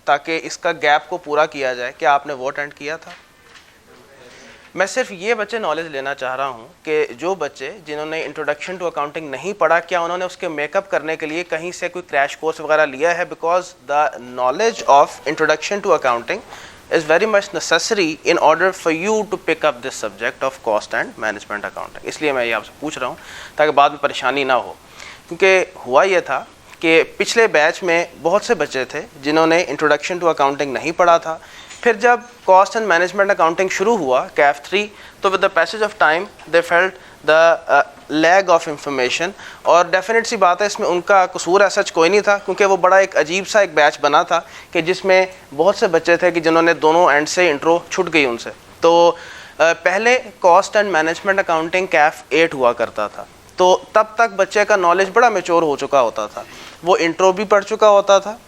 ताकि इसका गैप को पूरा किया जाए। क्या आपने वो अटेंड किया था? मैं सिर्फ ये बच्चे नॉलेज लेना चाह रहा हूँ कि जो बच्चे जिन्होंने इंट्रोडक्शन टू अकाउंटिंग नहीं पढ़ा, क्या उन्होंने उसके मेकअप करने के लिए कहीं से कोई क्रैश कोर्स वगैरह लिया है? Because the knowledge of introduction to accounting is very much necessary in order for you to pick up this subject of cost and management accounting। इसलिए मैं ये आपसे पूछ रहा हूँ ताकि बाद में परेशानी ना हो, क्योंकि हुआ ये था कि पिछले बैच में बहुत से बच्चे थे जिन्होंने इंट्रोडक्शन टू अकाउंटिंग नहीं पढ़ा था। फिर जब कॉस्ट एंड मैनेजमेंट अकाउंटिंग शुरू हुआ कैफ 3, तो with the passage of time they felt the lag of information. और डेफिनेट सी बात है, इसमें उनका कसूर ऐसा कोई नहीं था, क्योंकि वो बड़ा एक अजीब सा एक बैच बना था कि जिसमें बहुत से बच्चे थे कि जिन्होंने दोनों एंड से इंट्रो छूट गई उनसे। तो पहले cost and management accounting Kaif 8 हुआ करता था, तो तब तक बच्चे का नॉलेज बड़ा मैच्योर हो चुका होता था। वो इंट्रो भी पढ़ चुका होता था,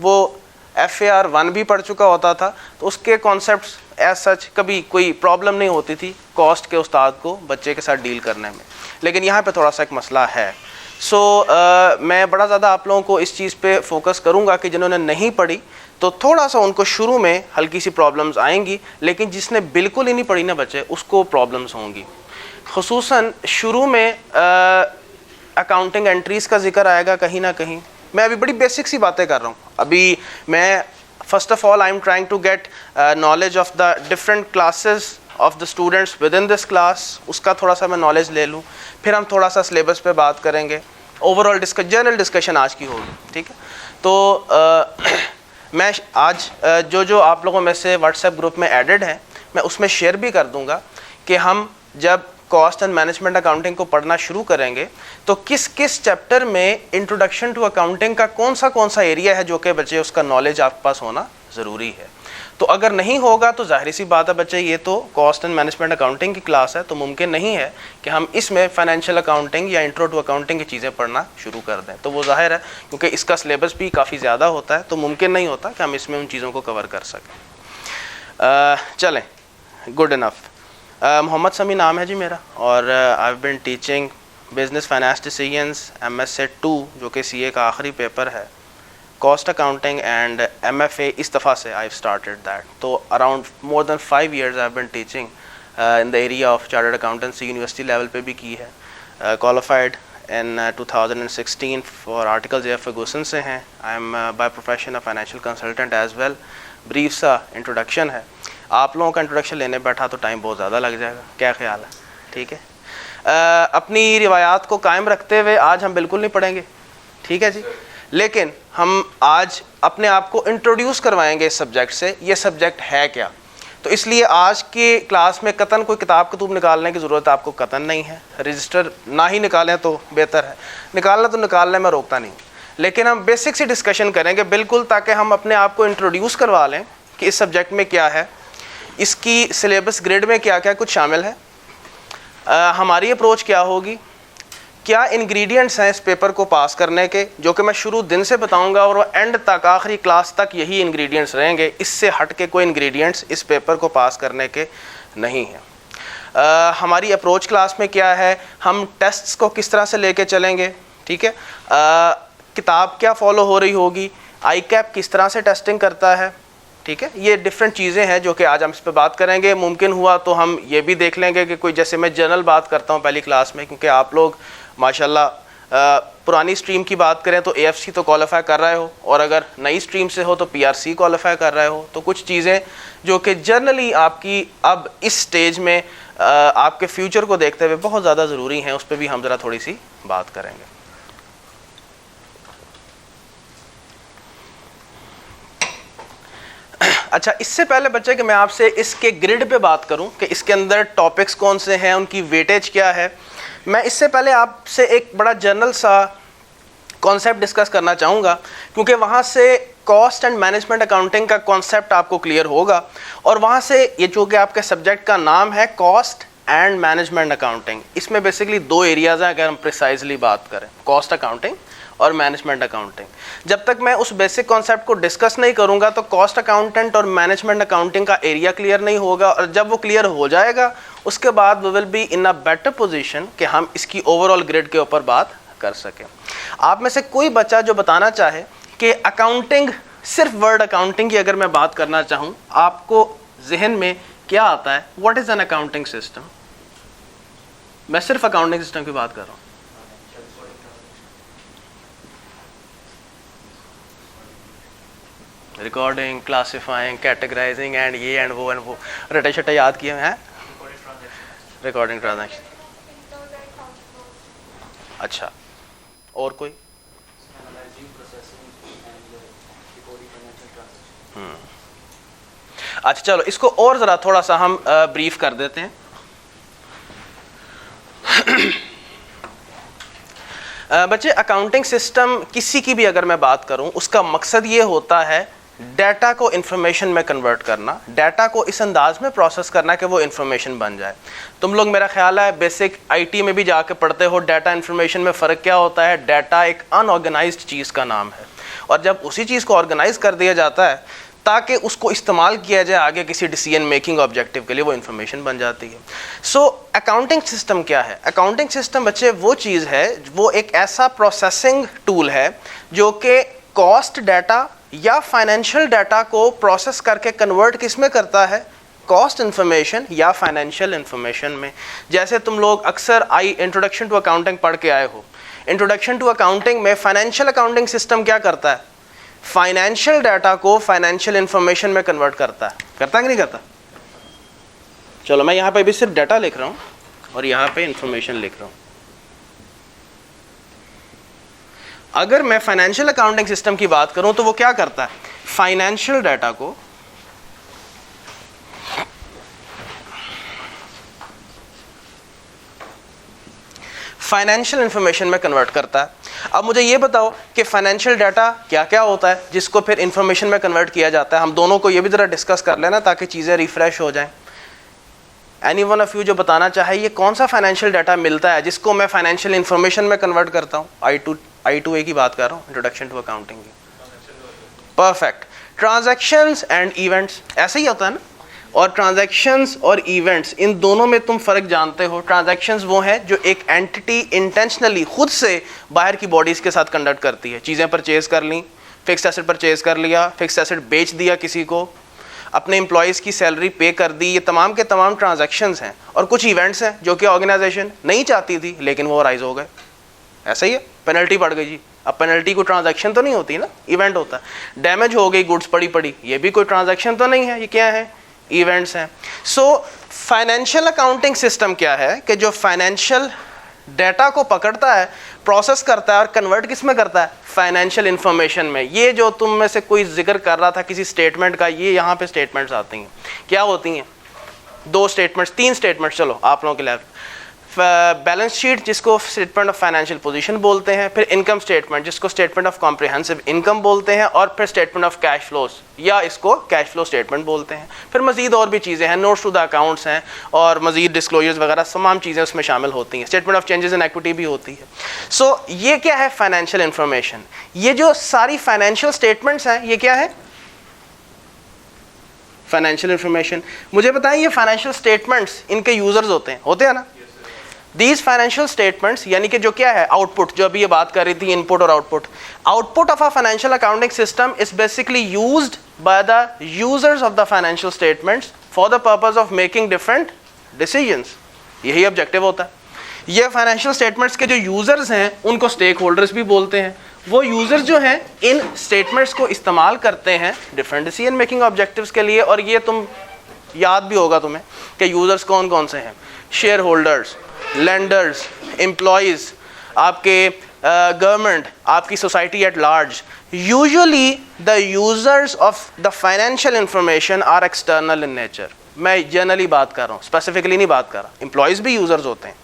वो FAR 1 भी पढ़ चुका होता था, तो उसके कॉन्सेप्ट्स एज सच कभी कोई प्रॉब्लम नहीं होती थी कॉस्ट के उस्ताद को बच्चे के साथ डील करने में। लेकिन यहाँ पे थोड़ा सा एक मसला है। मैं बड़ा ज़्यादा आप लोगों को इस चीज़ पे फोकस करूँगा कि जिन्होंने नहीं पढ़ी तो थोड़ा सा उनको शुरू में हल्की सी प्रॉब्लम्स आएंगी, लेकिन जिसने बिल्कुल ही नहीं पढ़ी ना बच्चे, उसको प्रॉब्लम्स होंगी। खुसूसन शुरू में अकाउंटिंग एंट्रीज़ का जिक्र आएगा कहीं ना कहीं। मैं अभी बड़ी बेसिक सी बातें कर रहा हूँ। अभी मैं first of all I am trying to get knowledge of the different classes of the students within this class, उसका थोड़ा सा मैं नॉलेज ले लूँ। फिर हम थोड़ा सा सिलेबस पे बात करेंगे, ओवरऑल जनरल डिस्कशन आज की होगी, ठीक है। तो मैं आज जो आप लोगों में से व्हाट्सएप ग्रुप में एडेड हैं, मैं उसमें शेयर भी कर दूँगा कि हम जब कॉस्ट एंड मैनेजमेंट अकाउंटिंग को पढ़ना शुरू करेंगे तो किस किस चैप्टर में इंट्रोडक्शन टू अकाउंटिंग का कौन सा एरिया है जो कि बच्चे उसका नॉलेज आपके पास होना ज़रूरी है। तो अगर नहीं होगा तो जाहिर सी बात है बच्चे, ये तो कॉस्ट एंड मैनेजमेंट अकाउंटिंग की क्लास है, तो मुमकिन नहीं है कि हम इसमें फाइनेंशियल अकाउंटिंग या इंट्रो टू अकाउंटिंग की चीज़ें पढ़ना शुरू कर दें। तो वो जाहिर है क्योंकि इसका सिलेबस भी काफ़ी ज़्यादा होता है, तो मुमकिन नहीं होता कि हम इसमें उन चीज़ों को कवर कर सकें। चलें, गुड इनफ। मोहम्मद समी नाम है जी मेरा, और I have been teaching business finance decisions MSc 2 जो कि CA का आखिरी पेपर है, कॉस्ट अकाउंटिंग एंड MFA इस दफ़ा से आई स्टार्टेड दैट। तो around more than 5 years I have been teaching in the area of chartered accountancy. University level पे भी की है, qualified in 2016 for article J Ferguson से हैं। I am by profession a financial consultant as well. Brief सा introduction है। आप लोगों का इंट्रोडक्शन लेने बैठा तो टाइम बहुत ज़्यादा लग जाएगा, क्या ख्याल है? ठीक है। अपनी रिवायात को कायम रखते हुए आज हम बिल्कुल नहीं पढ़ेंगे, ठीक है जी, लेकिन हम आज अपने आप को इंट्रोड्यूस करवाएंगे इस सब्जेक्ट से, ये सब्जेक्ट है क्या। तो इसलिए आज की क्लास में कतन कोई किताब कतूब निकालने की ज़रूरत आपको कतन नहीं है। रजिस्टर ना ही निकालें तो बेहतर है, निकालना तो निकाल लें, मैं रोकता नहीं, लेकिन हम बेसिक सी डिस्कशन करेंगे बिल्कुल, ताकि हम अपने आप को इंट्रोड्यूस करवा लें कि इस सब्जेक्ट में क्या है, इसकी सिलेबस ग्रेड में क्या क्या कुछ शामिल है, हमारी अप्रोच क्या होगी, क्या इंग्रेडिएंट्स हैं इस पेपर को पास करने के, जो कि मैं शुरू दिन से बताऊंगा और वो एंड तक आखिरी क्लास तक यही इंग्रेडिएंट्स रहेंगे। इससे हट के कोई इंग्रेडिएंट्स इस पेपर को पास करने के नहीं हैं। हमारी अप्रोच क्लास में क्या है, हम टेस्ट्स को किस तरह से लेके चलेंगे, ठीक है, किताब क्या फॉलो हो रही होगी, ICAP किस तरह से टेस्टिंग करता है, ठीक है। ये डिफरेंट चीज़ें हैं जो कि आज हम इस पर बात करेंगे। मुमकिन हुआ तो हम ये भी देख लेंगे कि कोई, जैसे मैं जनरल बात करता हूँ पहली क्लास में, क्योंकि आप लोग माशाल्लाह पुरानी स्ट्रीम की बात करें तो AFC तो क्वालिफाई कर रहे हो, और अगर नई स्ट्रीम से हो तो PRC क्वालिफाई कर रहे हो। तो कुछ चीज़ें जो कि जनरली आपकी अब इस स्टेज में आपके फ्यूचर को देखते हुए बहुत ज़्यादा ज़रूरी हैं, उस पर भी हम ज़रा थोड़ी सी बात करेंगे। अच्छा, इससे पहले बच्चे कि मैं आपसे इसके ग्रिड पे बात करूं कि इसके अंदर टॉपिक्स कौन से हैं, उनकी वेटेज क्या है, मैं इससे पहले आपसे एक बड़ा जनरल सा कॉन्सेप्ट डिस्कस करना चाहूँगा, क्योंकि वहाँ से कॉस्ट एंड मैनेजमेंट अकाउंटिंग का कॉन्सेप्ट आपको क्लियर होगा, और वहाँ से ये जो कि आपके सब्जेक्ट का नाम है कॉस्ट एंड मैनेजमेंट अकाउंटिंग, इसमें बेसिकली 2 एरियाज़ हैं अगर हम प्रिसाइजली बात करें, कॉस्ट अकाउंटिंग और मैनेजमेंट अकाउंटिंग। जब तक मैं उस बेसिक कॉन्सेप्ट को डिस्कस नहीं करूंगा तो कॉस्ट अकाउंटेंट और मैनेजमेंट अकाउंटिंग का एरिया क्लियर नहीं होगा, और जब वो क्लियर हो जाएगा उसके बाद we will be in a better position कि हम इसकी ओवरऑल ग्रेड के ऊपर बात कर सकें। आप में से कोई बच्चा जो बताना चाहे कि अकाउंटिंग सिर्फ वर्ड अकाउंटिंग की अगर मैं बात करना चाहूँ, आपको जहन में क्या आता है? What is an accounting system? मैं सिर्फ अकाउंटिंग सिस्टम की बात कर रहा हूँ। रिकॉर्डिंग, क्लासिफाइंग, कैटेगराइजिंग एंड ये एंड वो रटे शटे याद किए हैं। Recording transaction. अच्छा, और कोई? अच्छा चलो इसको और ज़रा थोड़ा सा हम ब्रीफ कर देते हैं। बच्चे, अकाउंटिंग सिस्टम किसी की भी अगर मैं बात करूं, उसका मकसद ये होता है डाटा को इंफॉर्मेशन में कन्वर्ट करना, डाटा को इस अंदाज में प्रोसेस करना कि वो इंफॉर्मेशन बन जाए। तुम लोग मेरा ख्याल है बेसिक आईटी में भी जाके पढ़ते हो, डाटा इंफॉर्मेशन में फ़र्क क्या होता है? डाटा एक अनऑर्गेनाइज्ड चीज़ का नाम है, और जब उसी चीज़ को ऑर्गेनाइज कर दिया जाता है ताकि उसको इस्तेमाल किया जाए आगे किसी डिसीजन मेकिंग ऑब्जेक्टिव के लिए, वो इन्फॉर्मेशन बन जाती है। सो अकाउंटिंग सिस्टम क्या है? अकाउंटिंग सिस्टम बच्चे वो चीज़ है, वो एक ऐसा प्रोसेसिंग टूल है जो कि कॉस्ट डाटा या फाइनेंशियल डाटा को प्रोसेस करके कन्वर्ट किस में करता है? कॉस्ट इन्फॉर्मेशन या फाइनेंशियल इन्फॉर्मेशन में। जैसे तुम लोग अक्सर इंट्रोडक्शन टू अकाउंटिंग पढ़ के आए हो, इंट्रोडक्शन टू अकाउंटिंग में फाइनेंशियल अकाउंटिंग सिस्टम क्या करता है? फाइनेंशियल डाटा को फाइनेंशियल इंफॉर्मेशन में कन्वर्ट करता है कि नहीं करता? चलो मैं यहाँ पे भी सिर्फ डाटा लिख रहा हूँ और यहाँ पे इंफॉर्मेशन लिख रहा हूँ। अगर मैं फाइनेंशियल अकाउंटिंग सिस्टम की बात करूँ तो वो क्या करता है? फाइनेंशियल डाटा को फाइनेंशियल इंफॉर्मेशन में कन्वर्ट करता है। अब मुझे ये बताओ कि फाइनेंशियल डाटा क्या क्या होता है जिसको फिर इंफॉर्मेशन में कन्वर्ट किया जाता है? हम दोनों को ये भी ज़रा डिस्कस कर लेना ताकि चीज़ें रिफ्रेश हो जाएं। एनी वन ऑफ यू जो बताना चाहे ये कौन सा फाइनेंशियल डाटा मिलता है जिसको मैं फाइनेंशियल इंफॉर्मेशन में कन्वर्ट करता हूँ? I2A की बात कर रहा हूँ, इंट्रोडक्शन टू अकाउंटिंग की। परफेक्ट। ट्रांजैक्शंस एंड इवेंट्स, ऐसे ही होता है ना? और ट्रांजैक्शंस और इवेंट्स, इन दोनों में तुम फ़र्क जानते हो। ट्रांजैक्शंस वो है जो एक एंटिटी इंटेंशनली खुद से बाहर की बॉडीज़ के साथ कंडक्ट करती है। चीज़ें परचेज कर ली, फिक्स एसेट परचेज कर लिया, फिक्स एसेट बेच दिया किसी को, अपने एम्प्लॉयज़ की सैलरी पे कर दी, ये तमाम के तमाम ट्रांजैक्शंस हैं। और कुछ इवेंट्स हैं जो कि ऑर्गेनाइजेशन नहीं चाहती थी लेकिन वो राइज हो गए। ऐसा ही है, पेनल्टी पड़ गई जी। अब पेनल्टी कोई ट्रांजैक्शन तो नहीं होती ना, इवेंट होता है। डैमेज हो गई, गुड्स पड़ी, ये भी कोई ट्रांजैक्शन तो नहीं है, ये क्या है? इवेंट्स हैं। सो फाइनेंशियल अकाउंटिंग सिस्टम क्या है कि जो फाइनेंशियल डाटा को पकड़ता है, प्रोसेस करता है और कन्वर्ट किस में करता है? फाइनेंशियल इंफॉर्मेशन में। ये जो तुम में से कोई जिक्र कर रहा था किसी स्टेटमेंट का, ये यहाँ पे स्टेटमेंट्स आती हैं। क्या होती हैं? 2 स्टेटमेंट्स, 3 स्टेटमेंट्स, चलो आप लोगों के लिए। बैलेंस शीट जिसको स्टेटमेंट ऑफ फाइनेंशियल पोजीशन बोलते हैं, फिर इनकम स्टेटमेंट जिसको स्टेटमेंट ऑफ कॉम्प्रिहेंसिव इनकम बोलते हैं, और फिर स्टेटमेंट ऑफ कैश फ्लोज या इसको कैश फ्लो स्टेटमेंट बोलते हैं। फिर मजीद और भी चीज़ें हैं, नोट्स टू द अकाउंट्स हैं और मजीद डिस्क्लोजर्स वगैरह तमाम चीज़ें उसमें शामिल होती हैं। Statement of changes in equity भी होती है। सो ये क्या है? Financial information. ये जो सारी फाइनेंशियल स्टेटमेंट्स हैं ये क्या है? Financial information. मुझे बताएं ये फाइनेंशियल स्टेटमेंट्स इनके यूजर्स होते हैं ना? These financial statements यानी कि जो क्या है? आउटपुट, जो अभी ये बात कर रही थी इनपुट और output. Output of a financial accounting system is basically used by the users of the financial statements for the purpose of making different decisions. यही ऑब्जेक्टिव होता है। ये फाइनेंशियल स्टेटमेंट्स के जो यूजर्स हैं उनको स्टेक होल्डर्स भी बोलते हैं। वो यूजर्स जो हैं इन स्टेटमेंट्स को इस्तेमाल करते हैं डिफरेंट डिसीजन मेकिंग ऑब्जेक्टिव्स के लिए। और ये तुम याद भी होगा तुम्हें कि यूजर्स कौन कौन से हैं? शेयर होल्डर्स, लेंडर्स, एम्प्लॉयज़, आपके गवर्नमेंट, आपकी society at large. Usually the users of the financial information are external in nature. मैं जनरली बात कर रहा हूँ, स्पेसिफिकली नहीं बात कर रहा। एम्प्लॉयज़ भी यूजर्स होते हैं।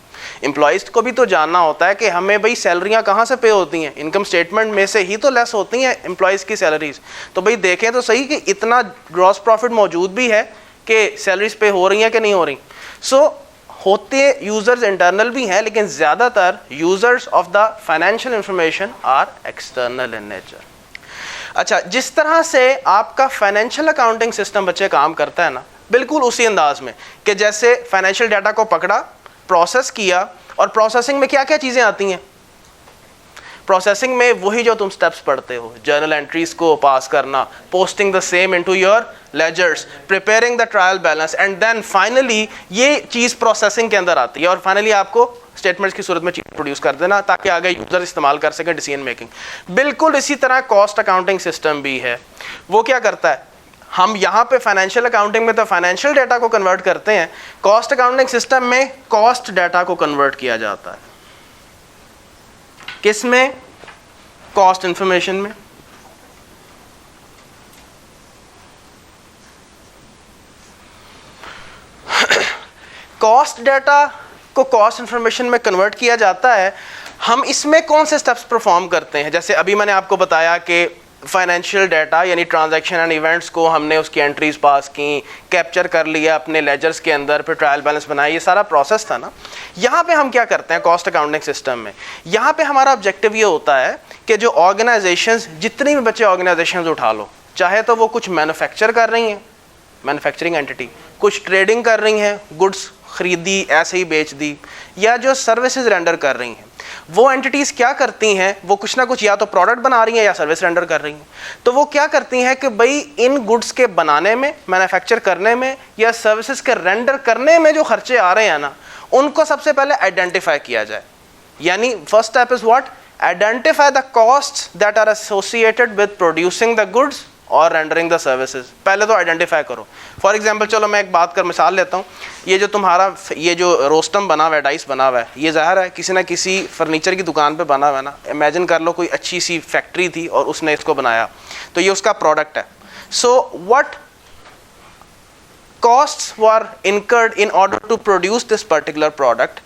एम्प्लॉयज़ को भी तो जानना होता है कि हमें भाई सैलरियाँ कहाँ से पे होती हैं? इनकम स्टेटमेंट में से ही तो लेस होती हैं एम्प्लॉयज़ की सैलरीज। तो भाई देखें तो सही कि इतना ग्रॉस प्रॉफिट मौजूद भी है कि सैलरीज पे हो रही हैं कि नहीं हो रही। सो होते यूजर्स इंटरनल भी हैं लेकिन ज़्यादातर users of the financial information are external in nature. अच्छा, जिस तरह से आपका फाइनेंशियल अकाउंटिंग सिस्टम बच्चे काम करता है ना, बिल्कुल उसी अंदाज में कि जैसे फाइनेंशियल डाटा को पकड़ा, प्रोसेस किया, और प्रोसेसिंग में क्या क्या चीज़ें आती हैं? प्रोसेसिंग में वही जो तुम स्टेप्स पढ़ते हो, जर्नल एंट्रीज को पास करना, posting the same into your ledgers, preparing the trial balance, and then finally ये चीज़ प्रोसेसिंग के अंदर आती है और फाइनली आपको स्टेटमेंट्स की सूरत में चीज प्रोड्यूस कर देना ताकि आगे यूजर इस्तेमाल कर सके डिसीजन मेकिंग। बिल्कुल इसी तरह कॉस्ट अकाउंटिंग सिस्टम भी है। वो क्या करता है, हम यहाँ पे फाइनेंशियल अकाउंटिंग में तो फाइनेंशियल डाटा को कन्वर्ट करते हैं, कॉस्ट अकाउंटिंग सिस्टम में कॉस्ट डाटा को कन्वर्ट किया जाता है। किस में? कॉस्ट इंफॉर्मेशन में। कॉस्ट डाटा को कॉस्ट इंफॉर्मेशन में कन्वर्ट किया जाता है। हम इसमें कौन से स्टेप्स परफॉर्म करते हैं? जैसे अभी मैंने आपको बताया कि फाइनेंशियल डाटा यानी ट्रांजैक्शन एंड इवेंट्स को हमने उसकी एंट्रीज पास की, कैप्चर कर लिया अपने लेजर्स के अंदर, फिर ट्रायल बैलेंस बनाया, ये सारा प्रोसेस था ना। यहाँ पे हम क्या करते हैं कॉस्ट अकाउंटिंग सिस्टम में? यहाँ पे हमारा ऑब्जेक्टिव ये होता है कि जो ऑर्गेनाइजेशंस, जितनी भी बच्चे ऑर्गेनाइजेशंस उठा लो, चाहे तो वो कुछ मैन्युफैक्चर कर रही हैं, मैन्युफैक्चरिंग एंटिटी, कुछ ट्रेडिंग कर रही हैं, गुड्स खरीदी ऐसे ही बेच दी, या जो सर्विसेज रेंडर कर रही हैं, वो एंटिटीज़ क्या करती हैं, वो कुछ ना कुछ या तो प्रोडक्ट बना रही हैं या सर्विस रेंडर कर रही हैं। तो वो क्या करती हैं कि भाई इन गुड्स के बनाने में, मैन्युफैक्चर करने में या सर्विसेज के रेंडर करने में जो खर्चे आ रहे हैं ना, उनको सबसे पहले आइडेंटिफाई किया जाए। यानी first step is what? Identify the costs that are associated with producing the goods और रेंडरिंग द सर्विसेज। पहले तो आइडेंटिफाई करो। फॉर एग्जांपल चलो मैं एक बात कर मिसाल लेता हूँ, ये जो तुम्हारा ये जो रोस्टम बना हुआ है, डाइस बना हुआ है, ये ज़ाहिर है किसी ना किसी फर्नीचर की दुकान पे बना हुआ है ना। इमेजिन कर लो कोई अच्छी सी फैक्ट्री थी और उसने इसको बनाया, तो ये उसका प्रोडक्ट है। So what costs were incurred in order to produce this particular product?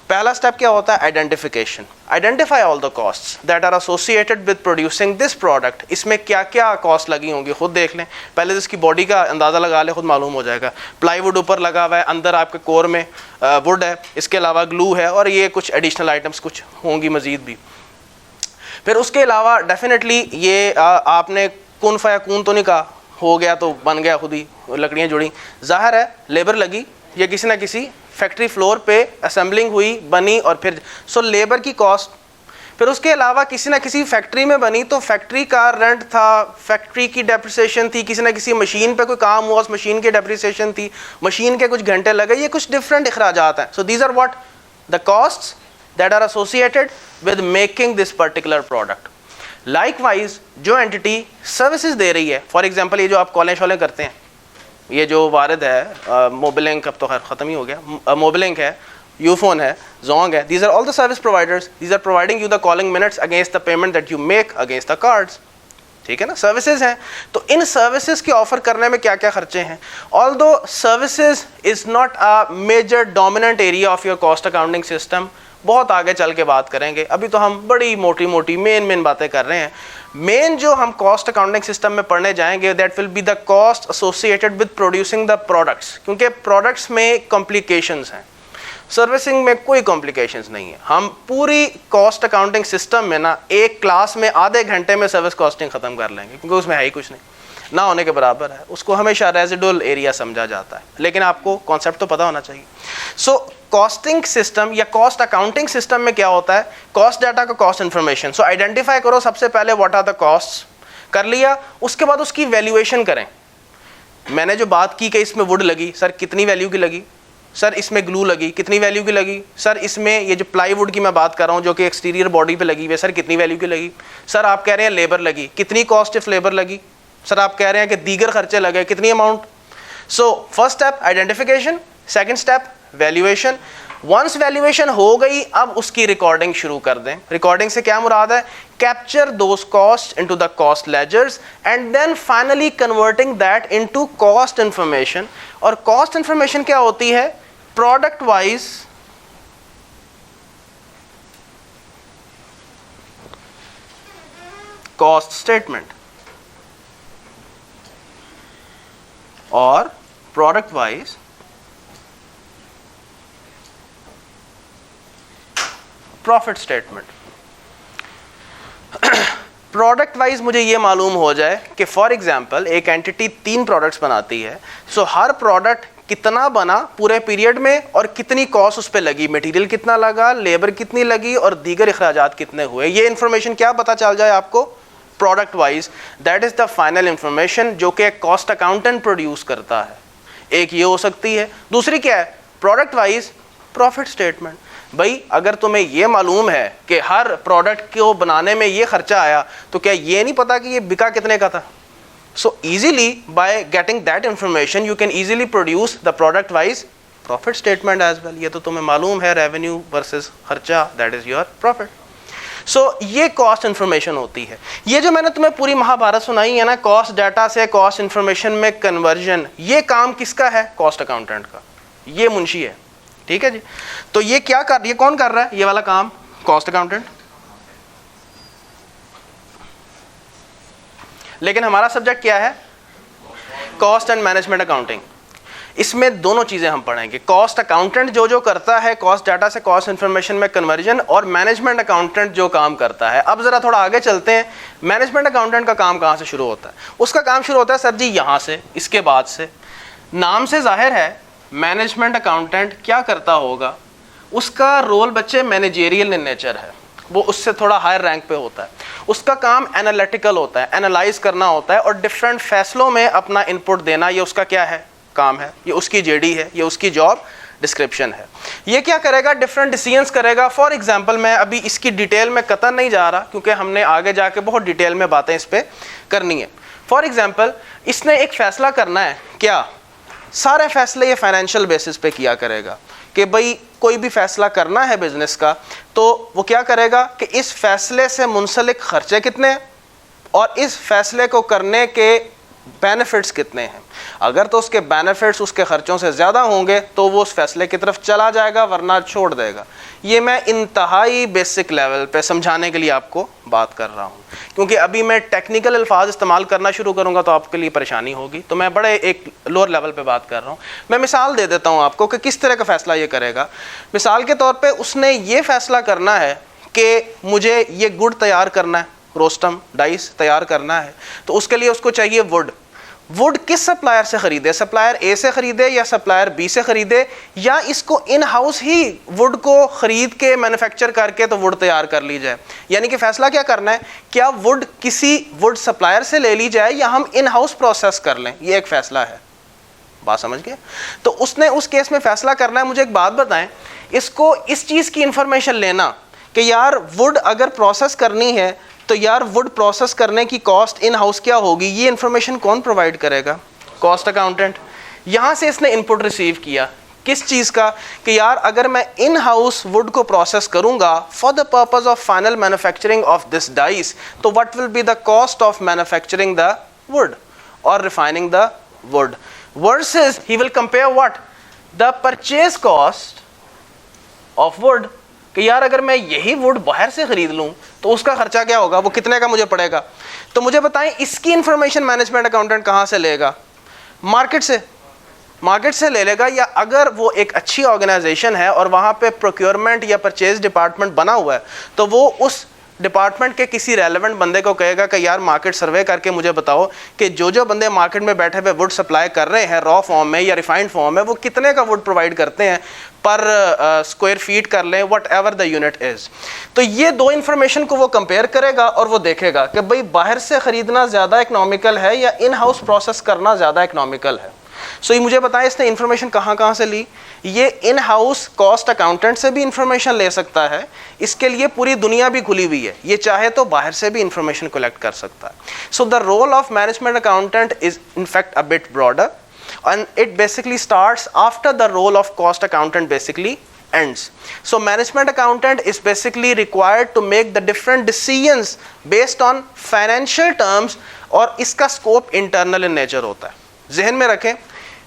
पहला स्टेप क्या होता है? Identification. Identify all the costs that are associated with producing this product. इसमें क्या क्या कॉस्ट लगी होंगी खुद देख लें, पहले तो इसकी बॉडी का अंदाज़ा लगा ले, खुद मालूम हो जाएगा। प्लाईवुड ऊपर लगा हुआ है, अंदर आपके कोर में वुड है, इसके अलावा ग्लू है और ये कुछ एडिशनल आइटम्स कुछ होंगी मज़ीद भी। फिर उसके अलावा डेफिनेटली ये आपने कुन फयाकून तो नहीं कहा, हो गया तो बन गया खुद ही, लकड़ियाँ जुड़ी, ज़ाहिर है लेबर लगी या किसी ना किसी फैक्ट्री फ्लोर पे असेंबलिंग हुई, बनी और फिर सो लेबर की कॉस्ट। फिर उसके अलावा किसी ना किसी फैक्ट्री में बनी तो फैक्ट्री का रेंट था, फैक्ट्री की डेप्रिसिएशन थी, किसी ना किसी मशीन पे कोई काम हुआ उस मशीन की डेप्रिसिएशन थी, मशीन के कुछ घंटे लगे, ये कुछ डिफरेंट अखराजात हैं। So these are what the costs that are associated with making this particular product. Likewise जो एंटिटी सर्विसेज दे रही है, फॉर एग्जाम्पल ये जो आप कॉलेज वाले करते हैं, ये जो वारिद है मोबिलिंक, अब तो खैर ख़त्म ही हो गया, मोबिलिंक है, यूफोन है, जोंग है, these are all the service providers, these are providing you the calling minutes against the payment that you make against the cards. ठीक है ना, सर्विसेज हैं। तो इन सर्विसेज की ऑफर करने में क्या क्या खर्चे हैं? Although services is not a major dominant area of your cost accounting system, बहुत आगे चल के बात करेंगे, अभी तो हम बड़ी मोटी मोटी मेन बातें कर रहे हैं। मेन जो हम कॉस्ट अकाउंटिंग सिस्टम में पढ़ने जाएंगे that will be the cost associated with producing the products, क्योंकि प्रोडक्ट्स में कॉम्प्लिकेशंस हैं, सर्विसिंग में कोई कॉम्प्लिकेशंस नहीं है। हम पूरी कॉस्ट अकाउंटिंग सिस्टम में ना एक क्लास में आधे घंटे में सर्विस कॉस्टिंग ख़त्म कर लेंगे, क्योंकि उसमें है ही कुछ नहीं, ना होने के बराबर है। उसको हमेशा रेजिडुअल एरिया समझा जाता है, लेकिन आपको कॉन्सेप्ट तो पता होना चाहिए। सो कॉस्टिंग सिस्टम या कॉस्ट अकाउंटिंग सिस्टम में क्या होता है? कॉस्ट डाटा का कॉस्ट इन्फॉर्मेशन। सो आइडेंटिफाई करो सबसे पहले व्हाट आर द कॉस्ट, कर लिया, उसके बाद उसकी वैल्यूएशन करें। मैंने जो बात की कि इसमें वुड लगी, सर कितनी वैल्यू की लगी? सर इसमें ग्लू लगी, कितनी वैल्यू की लगी? सर इसमें ये जो प्लाईवुड की मैं बात कर रहा हूँ जो कि एक्सटीरियर बॉडी पे लगी हुई है, सर कितनी वैल्यू की लगी? सर आप कह रहे हैं लेबर लगी, कितनी कॉस्ट ऑफ लेबर लगी? सर आप कह रहे हैं कि दीगर खर्चे लगे, कितनी amount? So first step identification, second step valuation. Once valuation हो गई, अब उसकी रिकॉर्डिंग शुरू कर दें। रिकॉर्डिंग से क्या मुराद है? Capture those cost into the cost ledgers and then finally converting that into cost information. और कॉस्ट इंफॉर्मेशन क्या होती है? प्रोडक्ट वाइज कॉस्ट स्टेटमेंट और product wise profit statement. Product wise मुझे ये मालूम हो जाए कि फॉर एग्जांपल एक एंटिटी 3 प्रोडक्ट्स बनाती है, सो हर प्रोडक्ट कितना बना पूरे पीरियड में और कितनी कॉस्ट उस पर लगी, मटेरियल कितना लगा, लेबर कितनी लगी और दीगर अखराजात कितने हुए। ये इंफॉर्मेशन क्या पता चल जाए आपको, product wise. That is the final information जो कि कॉस्ट अकाउंटेंट प्रोड्यूस करता है। एक ये हो सकती है। दूसरी क्या है, प्रोडक्ट वाइज प्रॉफिट स्टेटमेंट। भाई अगर तुम्हें ये मालूम है कि हर प्रोडक्ट को बनाने में ये खर्चा आया, तो क्या ये नहीं पता कि ये बिका कितने का था? So easily by getting that information you can easily produce the product wise profit statement as well. ये तो तुम्हें मालूम है, revenue versus खर्चा, that is your profit. So ये cost information होती है। ये जो मैंने तुम्हें पूरी महाभारत सुनाई है ना, cost data से cost information में conversion, ये काम किसका है? cost accountant का। ये मुंशी है, ठीक है जी। तो ये क्या कर, ये कौन कर रहा है ये वाला काम? cost accountant। लेकिन हमारा सब्जेक्ट क्या है? Cost and management accounting. इसमें दोनों चीज़ें हम पढ़ेंगे। कॉस्ट अकाउंटेंट जो करता है कॉस्ट डाटा से कॉस्ट इन्फॉर्मेशन में कन्वर्जन, और मैनेजमेंट अकाउंटेंट जो काम करता है। अब ज़रा थोड़ा आगे चलते हैं। मैनेजमेंट अकाउंटेंट का काम कहाँ से शुरू होता है? उसका काम शुरू होता है सर जी यहाँ से, इसके बाद से। नाम से जाहिर है मैनेजमेंट अकाउंटेंट क्या करता होगा, उसका रोल बच्चे मैनेजेरियल इन नेचर है, वो उससे थोड़ा हायर रैंक पे होता है। उसका काम एनालिटिकल होता है, एनालाइज करना होता है और डिफरेंट फैसलों में अपना इनपुट देना, ये उसका क्या है? काम है। ये उसकी जेडी है, ये उसकी जॉब डिस्क्रिप्शन है। ये क्या करेगा? डिफरेंट डिसीजंस करेगा। फॉर एग्जांपल मैं अभी इसकी डिटेल में कतई नहीं जा रहा, क्योंकि हमने आगे जाके बहुत डिटेल में बातें इस पर करनी है। फॉर एग्जांपल इसने एक फ़ैसला करना है, क्या? सारे फैसले ये फाइनेंशियल बेसिस पे किया करेगा कि भाई कोई भी फैसला करना है बिजनेस का, तो वो क्या करेगा कि इस फैसले से मुंसलिक खर्चे कितने हैं और इस फैसले को करने के बेनिफिट्स कितने हैं। अगर तो उसके बेनिफिट्स उसके खर्चों से ज़्यादा होंगे तो वो उस फैसले की तरफ चला जाएगा, वरना छोड़ देगा। ये मैं इंतहाई बेसिक लेवल पे समझाने के लिए आपको बात कर रहा हूँ, क्योंकि अभी मैं टेक्निकल अल्फाज इस्तेमाल करना शुरू करूँगा तो आपके लिए परेशानी होगी। तो मैं बड़े एक लोअर लेवल पे बात कर रहा हूँ। मैं मिसाल दे देता हूँ आपको कि किस तरह का फ़ैसला ये करेगा। मिसाल के तौर पर उसने ये फ़ैसला करना है कि मुझे ये गुड़ तैयार करना है, रोस्टम डाइस तैयार करना है, तो उसके लिए उसको चाहिए वुड। वुड किस सप्लायर से ख़रीदे? सप्लायर ए से ख़रीदे या सप्लायर बी से ख़रीदे, या इसको इन हाउस ही वुड को ख़रीद के मैन्युफैक्चर करके तो वुड तैयार कर ली जाए। यानी कि फ़ैसला क्या करना है, क्या वुड किसी वुड सप्लायर से ले ली जाए या हम इन हाउस प्रोसेस कर लें। ये एक फ़ैसला है, बात समझ गए? तो उसने उस केस में फ़ैसला करना है। मुझे एक बात बताएं, इसको इस चीज़ की इंफॉर्मेशन लेना कि यार वुड अगर प्रोसेस करनी है तो यार वुड प्रोसेस करने की कॉस्ट इन हाउस क्या होगी, ये इन्फॉर्मेशन कौन प्रोवाइड करेगा? Cost accountant. यहाँ से इसने इनपुट रिसीव किया किस चीज़ का, कि यार अगर मैं इन हाउस वुड को प्रोसेस करूँगा for the purpose of final manufacturing of this dice, तो what will be the cost of manufacturing the wood और refining the wood, versus he will compare what, the purchase cost of wood, कि यार अगर मैं यही would बाहर से ख़रीद लूँ तो उसका खर्चा क्या होगा, वो कितने का मुझे पड़ेगा। तो मुझे बताएं इसकी इंफॉर्मेशन मैनेजमेंट अकाउंटेंट कहाँ से लेगा? मार्केट से। मार्केट से ले लेगा, या अगर वो एक अच्छी ऑर्गेनाइजेशन है और वहाँ पे प्रोक्योरमेंट या परचेज डिपार्टमेंट बना हुआ है, तो वो उस डिपार्टमेंट के किसी रेलेवेंट बंदे को कहेगा कि यार मार्केट सर्वे करके मुझे बताओ कि जो बंदे मार्केट में बैठे हुए वुड सप्लाई कर रहे हैं रॉ फॉर्म में या रिफाइंड फॉर्म में, वो कितने का वुड प्रोवाइड करते हैं पर स्क्वायर फीट कर लें, what ever the unit is. तो ये दो इन्फॉर्मेशन को वो कंपेयर करेगा और वो देखेगा कि भाई बाहर से ख़रीदना ज़्यादा इकनॉमिकल है या इन हाउस प्रोसेस करना ज़्यादा इकनॉमिकल है। सो ये मुझे बताएं इसने इन्फॉर्मेशन कहाँ से ली। ये इन हाउस कॉस्ट अकाउंटेंट से भी इंफॉर्मेशन ले सकता है, इसके लिए पूरी दुनिया भी खुली हुई है, ये चाहे तो बाहर से भी इंफॉर्मेशन कलेक्ट कर सकता है। So the role of management accountant is in fact a bit broader and it basically starts after the role of cost accountant basically ends. So management accountant is basically required to make the different decisions based on financial terms, और इसका scope internal in nature होता है। जहन में रखें,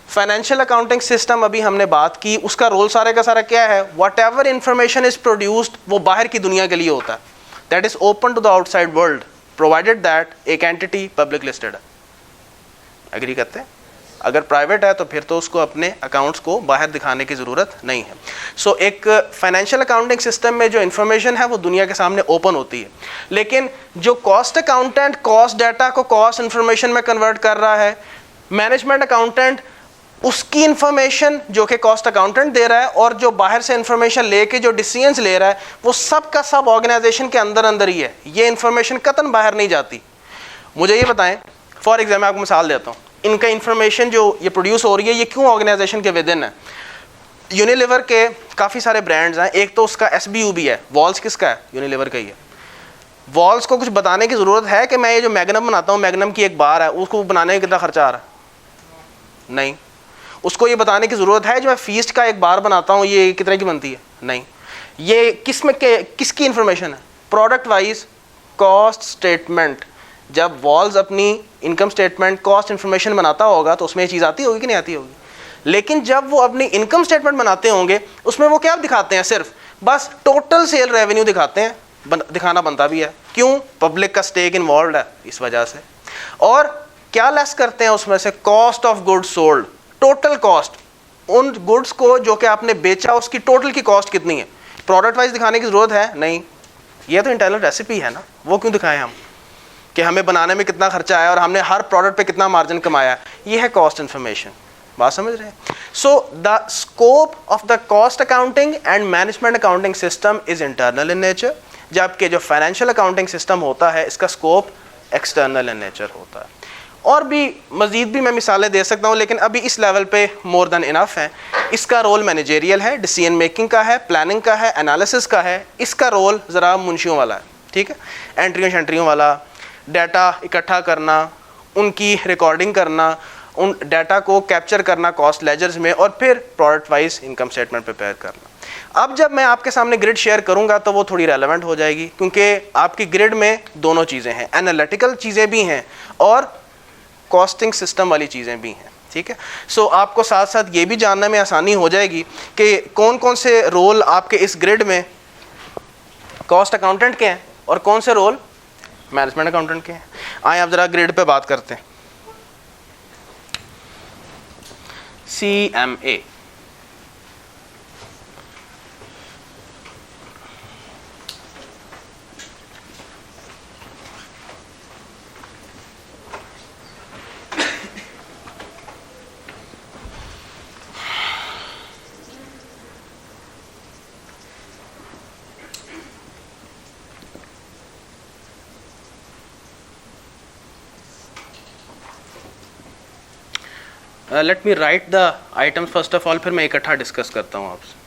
financial accounting system अभी हमने बात की, उसका रोल सारे का सारा क्या है, whatever information is produced वो बाहर की दुनिया के लिए होता है, that is open to the outside world provided that एक एंटिटी पब्लिक लिस्टेड है। एग्री करते हैं? अगर प्राइवेट है तो फिर तो उसको अपने अकाउंट्स को बाहर दिखाने की ज़रूरत नहीं है। सो एक फाइनेंशियल अकाउंटिंग सिस्टम में जो इन्फॉर्मेशन है वो दुनिया के सामने ओपन होती है, लेकिन जो कॉस्ट अकाउंटेंट कॉस्ट डाटा को कॉस्ट इन्फॉर्मेशन में कन्वर्ट कर रहा है, मैनेजमेंट अकाउंटेंट उसकी इंफॉर्मेशन जो कि कॉस्ट अकाउंटेंट दे रहा है और जो बाहर से इंफॉर्मेशन लेके जो डिसीजंस ले रहा है वो सब का सब ऑर्गेनाइजेशन के अंदर अंदर ही है, ये इंफॉर्मेशन कतन बाहर नहीं जाती। मुझे ये बताएं, फॉर एग्जाम्पल मैं आपको मिसाल देता हूँ, इनका इंफॉर्मेशन जो ये प्रोड्यूस हो रही है ये क्यों ऑर्गेनाइजेशन के विद इन है। यूनिलीवर के काफ़ी सारे ब्रांड्स हैं, एक तो उसका SBU है, वॉल्स किसका है, यूनिलीवर का ही है। वॉल्स को कुछ बताने की ज़रूरत है कि मैं ये जो मैग्नम बनाता हूँ, मैग्नम की एक बार है, उसको बनाने में कितना खर्चा आ रहा है, नहीं। उसको ये बताने की ज़रूरत है जो मैं फीस्ट का एक बार बनाता हूँ ये कितने की बनती है, नहीं। ये किसकी इंफॉर्मेशन है, प्रोडक्ट वाइज कॉस्ट स्टेटमेंट। जब वॉल्स अपनी इनकम स्टेटमेंट कॉस्ट इंफॉर्मेशन बनाता होगा तो उसमें ये चीज़ आती होगी कि नहीं आती होगी। लेकिन जब वो अपनी इनकम स्टेटमेंट बनाते होंगे उसमें वो क्या दिखाते हैं, सिर्फ बस टोटल सेल रेवेन्यू दिखाते हैं, दिखाना बनता भी है, क्यों, पब्लिक का स्टेक इन्वॉल्व है इस वजह से। और क्या लेस करते हैं उसमें से, cost of goods sold, total cost, उन गुड्स को जो कि आपने बेचा उसकी टोटल की कॉस्ट कितनी है, प्रोडक्ट वाइज दिखाने की ज़रूरत है नहीं। ये तो इंटरनल रेसिपी है ना, वो क्यों दिखाएं हम कि हमें बनाने में कितना खर्चा आया और हमने हर प्रोडक्ट पे कितना मार्जिन कमाया, ये है कॉस्ट इन्फॉर्मेशन। बात समझ रहे हैं। So the scope of the cost accounting and management accounting system is internal in nature, जबकि जो फाइनेंशियल अकाउंटिंग सिस्टम होता है इसका स्कोप एक्सटर्नल इन नेचर होता है। और भी मज़ीद भी मैं मिसालें दे सकता हूँ, लेकिन अभी इस लेवल पे मोर देन इनफ है। इसका रोल मैनेजेरियल है, डिसीजन मेकिंग का है, प्लानिंग का है, एनालिसिस का है। इसका रोल ज़रा मुंशियों वाला है, ठीक है, एंट्रियों वाला, डाटा इकट्ठा करना, उनकी रिकॉर्डिंग करना, उन डाटा को कैप्चर करना कॉस्ट लेजर्स में, और फिर product wise income statement prepare करना। अब जब मैं आपके सामने ग्रिड शेयर करूंगा तो वो थोड़ी रेलेवेंट हो जाएगी, क्योंकि आपकी ग्रिड में दोनों चीज़ें हैं, एनालिटिकल चीज़ें भी हैं और कॉस्टिंग सिस्टम वाली चीज़ें भी हैं, ठीक है। सो आपको साथ साथ ये भी जानने में आसानी हो जाएगी कि कौन कौन से रोल आपके इस ग्रिड में कॉस्ट अकाउंटेंट के हैं और कौन से रोल मैनेजमेंट अकाउंटेंट के हैं। आए आप ज़रा ग्रिड पे बात करते हैं। CMA, let me right the items first of all, फिर मैं इकट्ठा डिस्कस करता हूँ आपसे।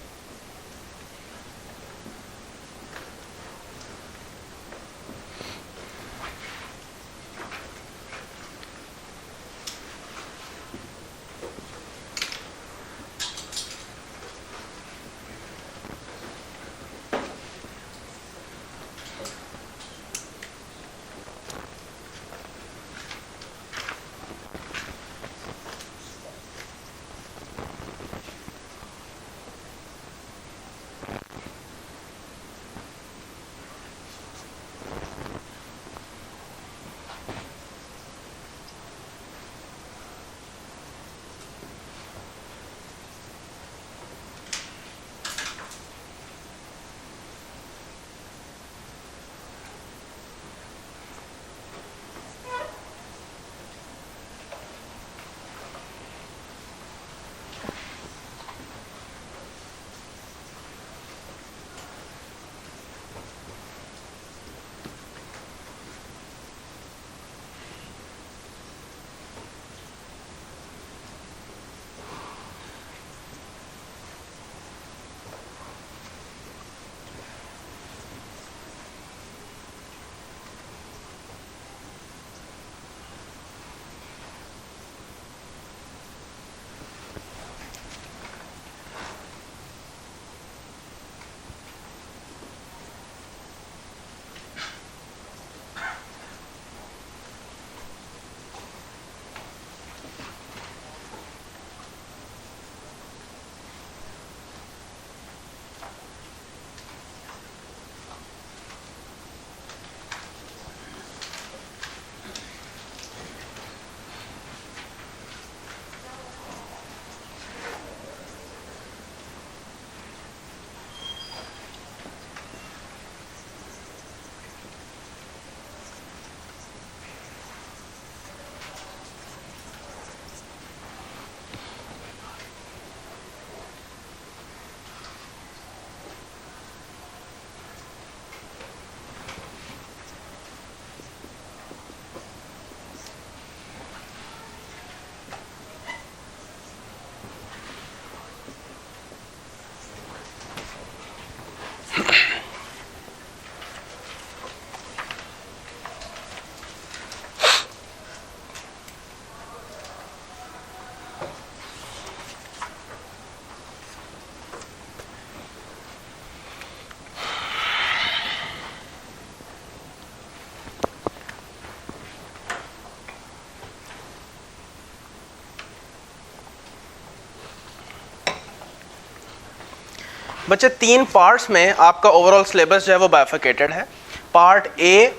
बच्चे 3 पार्ट्स में आपका ओवरऑल सिलेबस जो है वो बाइफरकेटेड है, पार्ट ए,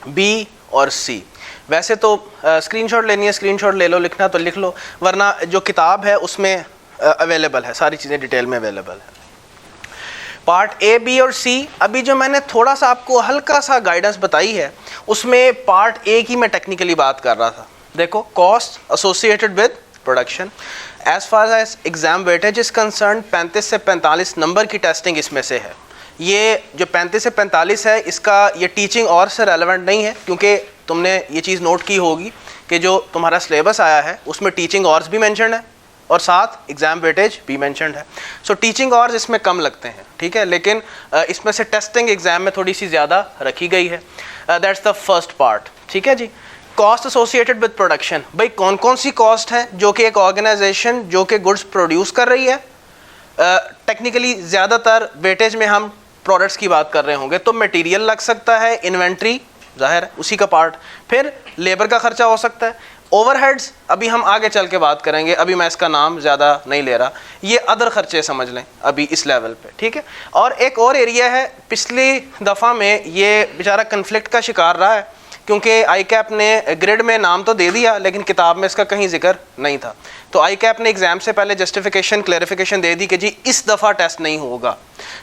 बी और सी। वैसे तो स्क्रीनशॉट लेनी है स्क्रीनशॉट ले लो, लिखना तो लिख लो, वरना जो किताब है उसमें अवेलेबल है, सारी चीज़ें डिटेल में अवेलेबल है। पार्ट ए, बी और सी, अभी जो मैंने थोड़ा सा आपको हल्का सा गाइडेंस बताई है उसमें पार्ट ए की मैं टेक्निकली बात कर रहा था। देखो, cost associated with production, as far as exam weightage is concern 35 से 45 नंबर की टेस्टिंग इसमें से है। ये जो 35 से 45 है इसका ये टीचिंग और से रेलेवेंट नहीं है, क्योंकि तुमने ये चीज़ नोट की होगी कि जो तुम्हारा सिलेबस आया है उसमें टीचिंग ऑर्स भी मेंशन है और साथ एग्जाम वेटेज भी मेंशन है। सो टीचिंग ऑर्स इसमें कम लगते हैं, ठीक है, लेकिन इसमें से टेस्टिंग एग्जाम में थोड़ी सी ज़्यादा रखी गई है। दैट्स द फर्स्ट पार्ट, ठीक है जी। कॉस्ट एसोसिएटेड विद प्रोडक्शन, भाई कौन कौन सी कॉस्ट है जो कि एक ऑर्गेनाइजेशन जो कि गुड्स प्रोड्यूस कर रही है, टेक्निकली ज़्यादातर वेटेज में हम प्रोडक्ट्स की बात कर रहे होंगे, तो मटेरियल लग सकता है, इन्वेंट्री जाहिर है उसी का पार्ट, फिर लेबर का खर्चा हो सकता है, ओवरहेड्स अभी हम आगे चल के बात करेंगे, अभी मैं इसका नाम ज़्यादा नहीं ले रहा, ये अदर खर्चे समझ लें अभी इस लेवल पे, ठीक है। और एक और एरिया है, पिछली दफ़ा में ये बेचारा कन्फ्लिक्ट का शिकार रहा है, क्योंकि आई कैप ने ग्रिड में नाम तो दे दिया लेकिन किताब में इसका कहीं जिक्र नहीं था। तो आई कैप ने एग्ज़ाम से पहले जस्टिफिकेशन क्लैरिफिकेशन दे दी कि जी इस दफ़ा टेस्ट नहीं होगा।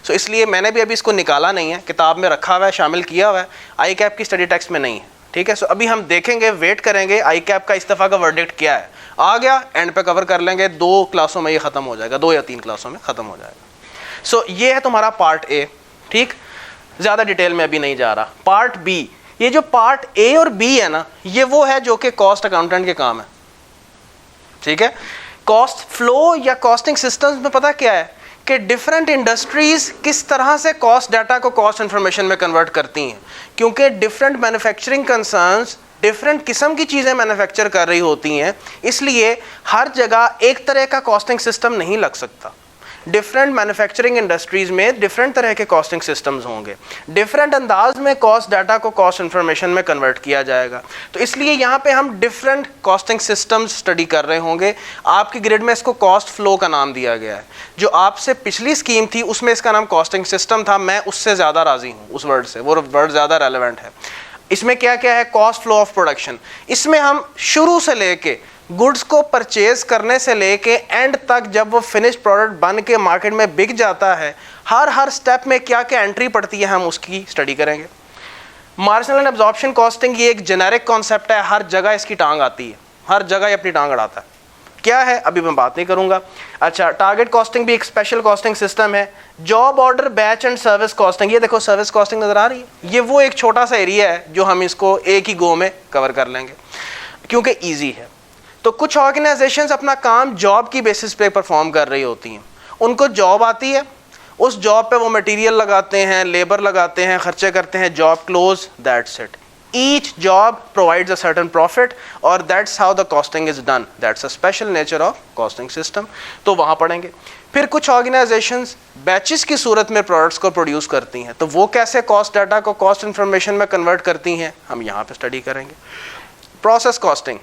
सो इसलिए मैंने भी अभी इसको निकाला नहीं है, किताब में रखा हुआ है, शामिल किया हुआ है, आई कैप की स्टडी टेक्स्ट में नहीं है, ठीक है। सो अभी हम देखेंगे, वेट करेंगे आई कैप का इस दफ़ा का वर्डिक्ट क्या है, आ गया एंड पे कवर कर लेंगे, 2 क्लासों में ये ख़त्म हो जाएगा, 2 या 3 क्लासों में ख़त्म हो जाएगा। सो ये है तुम्हारा पार्ट ए, ठीक, ज़्यादा डिटेल में अभी नहीं जा रहा। पार्ट बी, ये जो पार्ट ए और बी है ना, ये वो है जो कि कॉस्ट अकाउंटेंट के काम है, ठीक है। कॉस्ट फ्लो या कॉस्टिंग सिस्टम्स में पता क्या है कि डिफरेंट इंडस्ट्रीज किस तरह से कॉस्ट डाटा को कॉस्ट इंफॉर्मेशन में कन्वर्ट करती हैं, क्योंकि डिफरेंट मैन्युफैक्चरिंग कंसर्न्स डिफरेंट किस्म की चीज़ें मैन्युफैक्चर कर रही होती हैं, इसलिए हर जगह एक तरह का कॉस्टिंग सिस्टम नहीं लग सकता। डिफरेंट मैन्युफैक्चरिंग इंडस्ट्रीज़ में डिफरेंट तरह के कॉस्टिंग सिस्टम्स होंगे, डिफरेंट अंदाज में कॉस्ट डाटा को कॉस्ट इन्फॉर्मेशन में कन्वर्ट किया जाएगा। तो इसलिए यहाँ पे हम डिफरेंट कॉस्टिंग सिस्टम्स स्टडी कर रहे होंगे। आपकी ग्रिड में इसको कॉस्ट फ्लो का नाम दिया गया है, जो आपसे पिछली स्कीम थी उसमें इसका नाम कॉस्टिंग सिस्टम था, मैं उससे ज़्यादा राज़ी हूँ उस वर्ड से, वो वर्ड ज़्यादा रेलिवेंट है। इसमें क्या क्या है, कॉस्ट फ्लो ऑफ प्रोडक्शन, इसमें हम शुरू से लेके गुड्स को परचेज करने से लेके एंड तक जब वो फिनिश प्रोडक्ट बन के मार्केट में बिक जाता है, हर स्टेप में क्या क्या एंट्री पड़ती है हम उसकी स्टडी करेंगे। मार्जिनल एंड एब्जॉर्प्शन कॉस्टिंग ये एक जेनेरिक कॉन्सेप्ट है, हर जगह इसकी टांग आती है, हर जगह ये अपनी टांग अड़ाता है। क्या है अभी मैं बात नहीं करूंगा। अच्छा, टारगेट कॉस्टिंग भी एक स्पेशल कॉस्टिंग सिस्टम है। Job order batch and service costing, ये देखो सर्विस कॉस्टिंग नजर आ रही है, ये वो एक छोटा सा एरिया है जो हम इसको एक ही गो में कवर कर लेंगे क्योंकि ईजी है। तो कुछ ऑर्गेनाइजेशंस अपना काम जॉब की बेसिस पे परफॉर्म कर रही होती हैं, उनको जॉब आती है, उस जॉब पे वो मटेरियल लगाते हैं, लेबर लगाते हैं, खर्चे करते हैं, job close, that's it. Each job provides a certain profit और that's how the costing is done, that's a special nature of costing system, तो वहाँ पढ़ेंगे। फिर कुछ ऑर्गेनाइजेशंस बैचेस की सूरत में प्रोडक्ट्स को प्रोड्यूस करती हैं, तो वो कैसे कॉस्ट डाटा को कॉस्ट इन्फॉर्मेशन में कन्वर्ट करती हैं, हम यहाँ पे स्टडी करेंगे। प्रोसेस कॉस्टिंग,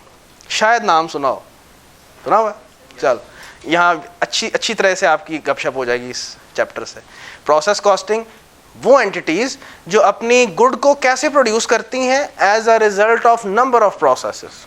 शायद नाम सुना हुआ, चल यहाँ अच्छी तरह से आपकी गपशप हो जाएगी इस चैप्टर से। प्रोसेस कॉस्टिंग वो एंटिटीज़ जो अपनी गुड को कैसे प्रोड्यूस करती हैं as a result of number of processes.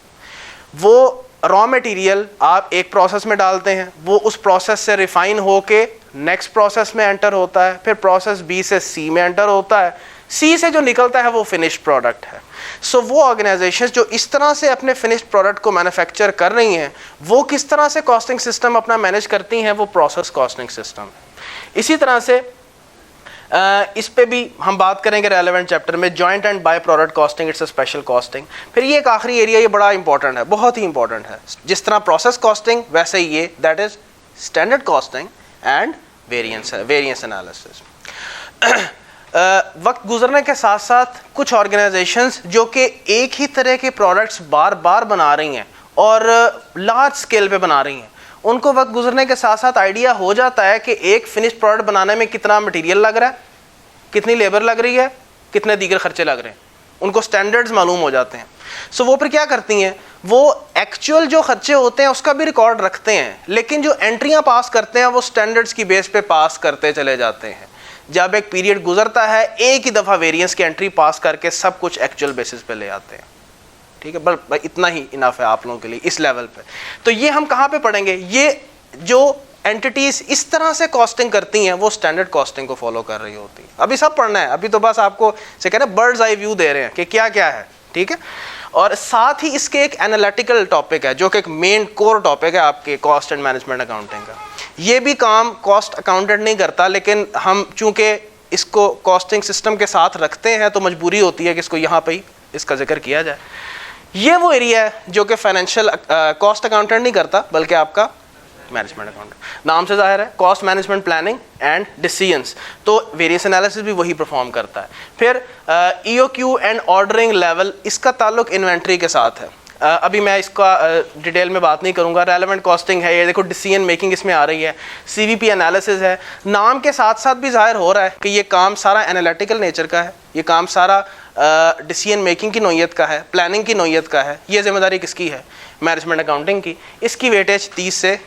वो रॉ मटेरियल आप एक प्रोसेस में डालते हैं, वो उस प्रोसेस से रिफाइन होके नेक्स्ट प्रोसेस में एंटर होता है, फिर प्रोसेस बी से सी में एंटर होता है, सी से जो निकलता है वो फिनिश्ड प्रोडक्ट है। सो वो ऑर्गेनाइजेशंस जो इस तरह से अपने फिनिश्ड प्रोडक्ट को मैन्युफैक्चर कर रही हैं, वो किस तरह से कॉस्टिंग सिस्टम अपना मैनेज करती हैं, वो प्रोसेस कॉस्टिंग सिस्टम है। इसी तरह से इस पे भी हम बात करेंगे रेलेवेंट चैप्टर में, joint and by product costing, it's a special costing. फिर ये एक आखिरी एरिया, ये बड़ा इंपॉर्टेंट है, बहुत ही इंपॉर्टेंट है। जिस तरह प्रोसेस कॉस्टिंग वैसे ही ये, that is standard costing and variance analysis. वक्त गुजरने के साथ साथ कुछ ऑर्गेनाइजेशंस जो कि एक ही तरह के प्रोडक्ट्स बार बार बना रही हैं और लार्ज स्केल पे बना रही हैं, उनको वक्त गुजरने के साथ साथ आइडिया हो जाता है कि एक फिनिश्ड प्रोडक्ट बनाने में कितना मटेरियल लग रहा है, कितनी लेबर लग रही है, कितने दीगर खर्चे लग रहे हैं, उनको स्टैंडर्ड्स मालूम हो जाते हैं। सो वो फिर क्या करती हैं, वो एक्चुअल जो खर्चे होते हैं उसका भी रिकॉर्ड रखते हैं, लेकिन जो एंट्रियां पास करते हैं वो स्टैंडर्ड्स की बेस पे पास करते चले जाते हैं। जब एक पीरियड गुजरता है एक ही दफ़ा वेरिएंस की एंट्री पास करके सब कुछ एक्चुअल बेसिस पे ले आते हैं। ठीक है, बस इतना ही इनफ है आप लोगों के लिए इस लेवल पे। तो ये हम कहाँ पे पढ़ेंगे? ये जो एंटिटीज इस तरह से कॉस्टिंग करती हैं वो स्टैंडर्ड कॉस्टिंग को फॉलो कर रही होती है। अभी सब पढ़ना है, अभी तो बस आपको से कह रहे हैं बर्ड्स आई व्यू दे रहे हैं कि क्या क्या है। ठीक है, और साथ ही इसके एक एनालिटिकल टॉपिक है जो कि एक मेन कोर टॉपिक है आपके कॉस्ट एंड मैनेजमेंट अकाउंटिंग का। ये भी काम कॉस्ट अकाउंटेंट नहीं करता, लेकिन हम चूंकि इसको कॉस्टिंग सिस्टम के साथ रखते हैं तो मजबूरी होती है कि इसको यहाँ पे ही इसका जिक्र किया जाए। ये वो एरिया है जो कि फाइनेंशियल कॉस्ट अकाउंटेंट नहीं करता बल्कि आपका मैनेजमेंट अकाउंटेंट। नाम से जाहिर है, cost management planning and decisions, तो वेरियस एनालिसिस भी वही परफॉर्म करता है। फिर ईओक्यू एंड ऑर्डरिंग लेवल, इसका ताल्लुक इन्वेंट्री के साथ है। अभी मैं इसका डिटेल में बात नहीं करूंगा। रेलेवेंट कॉस्टिंग है, ये देखो डिसीजन मेकिंग इसमें आ रही है, सीवीपी एनालिसिस है। नाम के साथ साथ भी जाहिर हो रहा है कि ये काम सारा एनालिटिकल नेचर का है, ये काम सारा डिसीजन मेकिंग की नौयत का है, प्लानिंग की नौयत का है। ये जिम्मेदारी किसकी है? मैनेजमेंट अकाउंटिंग की। इसकी वेटेज 30 से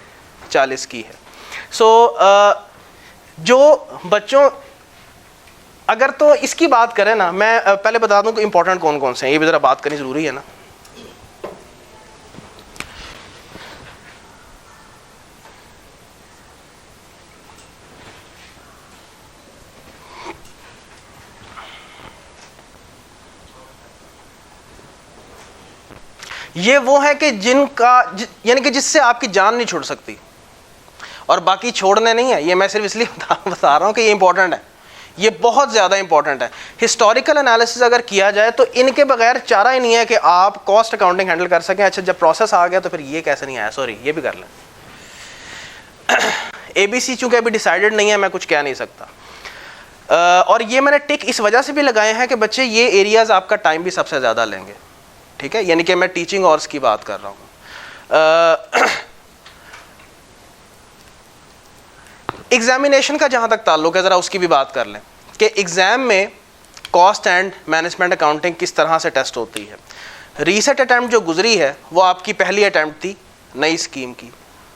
40 की है। जो बच्चों, अगर तो इसकी बात करें ना, मैं पहले बता दूं कि इंपॉर्टेंट कौन कौन से हैं, ये भी ज़रा बात करनी ज़रूरी है ना। ये वो है कि यानी कि जिससे आपकी जान नहीं छूट सकती, और बाकी छोड़ने नहीं है। ये मैं सिर्फ इसलिए बता रहा हूँ कि ये इंपॉर्टेंट है, ये बहुत ज़्यादा इंपॉर्टेंट है। हिस्टोरिकल एनालिसिस अगर किया जाए तो इनके बगैर चारा ही नहीं है कि आप कॉस्ट अकाउंटिंग हैंडल कर सकें। अच्छा, जब प्रोसेस आ गया तो फिर ये कैसे नहीं आया, सॉरी ये भी कर लें। ABC चूँकि अभी डिसाइडेड नहीं है, मैं कुछ कह नहीं सकता। और ये मैंने टिक इस वजह से भी लगाए हैं कि बच्चे ये एरियाज़ आपका टाइम भी सबसे ज़्यादा लेंगे। ठीक है, यानी कि मैं टीचिंग आवर्स की बात कर रहा हूँ। एग्जामिनेशन का जहाँ तक ताल्लुक है, ज़रा उसकी भी बात कर लें कि एग्ज़ाम में कॉस्ट एंड मैनेजमेंट अकाउंटिंग किस तरह से टेस्ट होती है। रीसेंट अटैम्प्ट जो गुजरी है वो आपकी पहली अटैम्प्ट थी नई स्कीम की।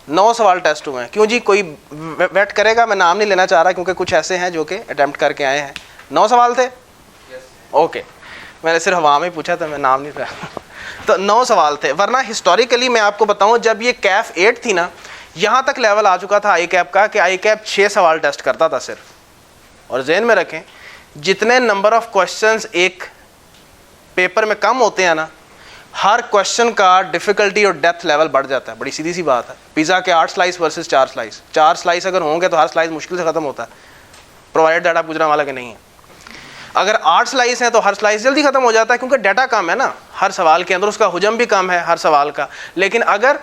9 सवाल टेस्ट हुए हैं। क्यों जी, कोई वेट करेगा? मैं नाम नहीं लेना चाह रहा क्योंकि कुछ ऐसे हैं जो कि अटैम्प्ट करके आए हैं। 9 सवाल थे? ओके, मैंने सिर्फ हवा में पूछा था, मैं नाम नहीं रहा। तो 9 सवाल थे, वरना हिस्टोरिकली मैं आपको बताऊं, जब ये कैफ 8 थी ना, यहाँ तक लेवल आ चुका था आई कैप का कि आई कैप 6 सवाल टेस्ट करता था सिर्फ। और जहन में रखें, जितने नंबर ऑफ क्वेश्चंस एक पेपर में कम होते हैं ना, हर क्वेश्चन का डिफ़िकल्टी और डेप्थ लेवल बढ़ जाता है। बड़ी सीधी सी बात है। पिज़्ज़ा के 8 स्लाइस वर्सेस 4 स्लाइस, 4 स्लाइस अगर होंगे तो हर स्लाइस मुश्किल से ख़त्म होता है, प्रोवाइडेड दैट आप गुजरांवाला के नहीं है। अगर 8 स्लाइस हैं तो हर स्लाइस जल्दी ख़त्म हो जाता है क्योंकि डाटा कम है ना हर सवाल के अंदर, उसका हुजम भी कम है हर सवाल का। लेकिन अगर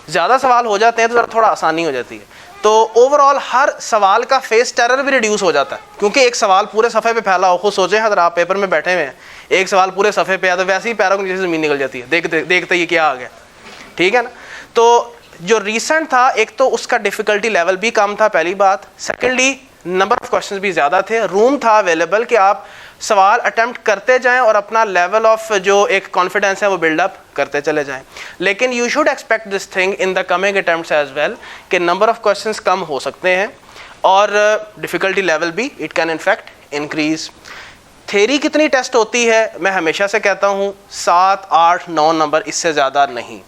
ज़्यादा सवाल हो जाते हैं तो थोड़ा आसानी हो जाती है। तो ओवरऑल हर सवाल का फेस टेरर भी रिड्यूस हो जाता है, क्योंकि एक सवाल पूरे सफ़े पे फैला हो। खुद सोचें अगर आप पेपर में बैठे हुए हैं, एक सवाल पूरे सफ़े पे है तो वैसे ही पैरों के नीचे से ज़मीन निकल जाती है, देखते देखते ये क्या आ गया। ठीक है ना। तो जो रीसेंट था, एक तो उसका डिफ़िकल्टी लेवल भी कम था, पहली बात। सेकेंडली नंबर ऑफ क्वेश्चंस भी ज़्यादा थे, रूम था अवेलेबल कि आप सवाल अटेम्प्ट करते जाएं और अपना लेवल ऑफ जो एक कॉन्फिडेंस है वो बिल्डअप करते चले जाएं। लेकिन you should expect this thing in the coming attempts as well कि नंबर ऑफ क्वेश्चंस कम हो सकते हैं और डिफ़िकल्टी लेवल भी it can in fact increase. Theory कितनी टेस्ट होती है? मैं हमेशा से कहता हूँ 7, 8, 9 नंबर, इससे ज़्यादा नहीं।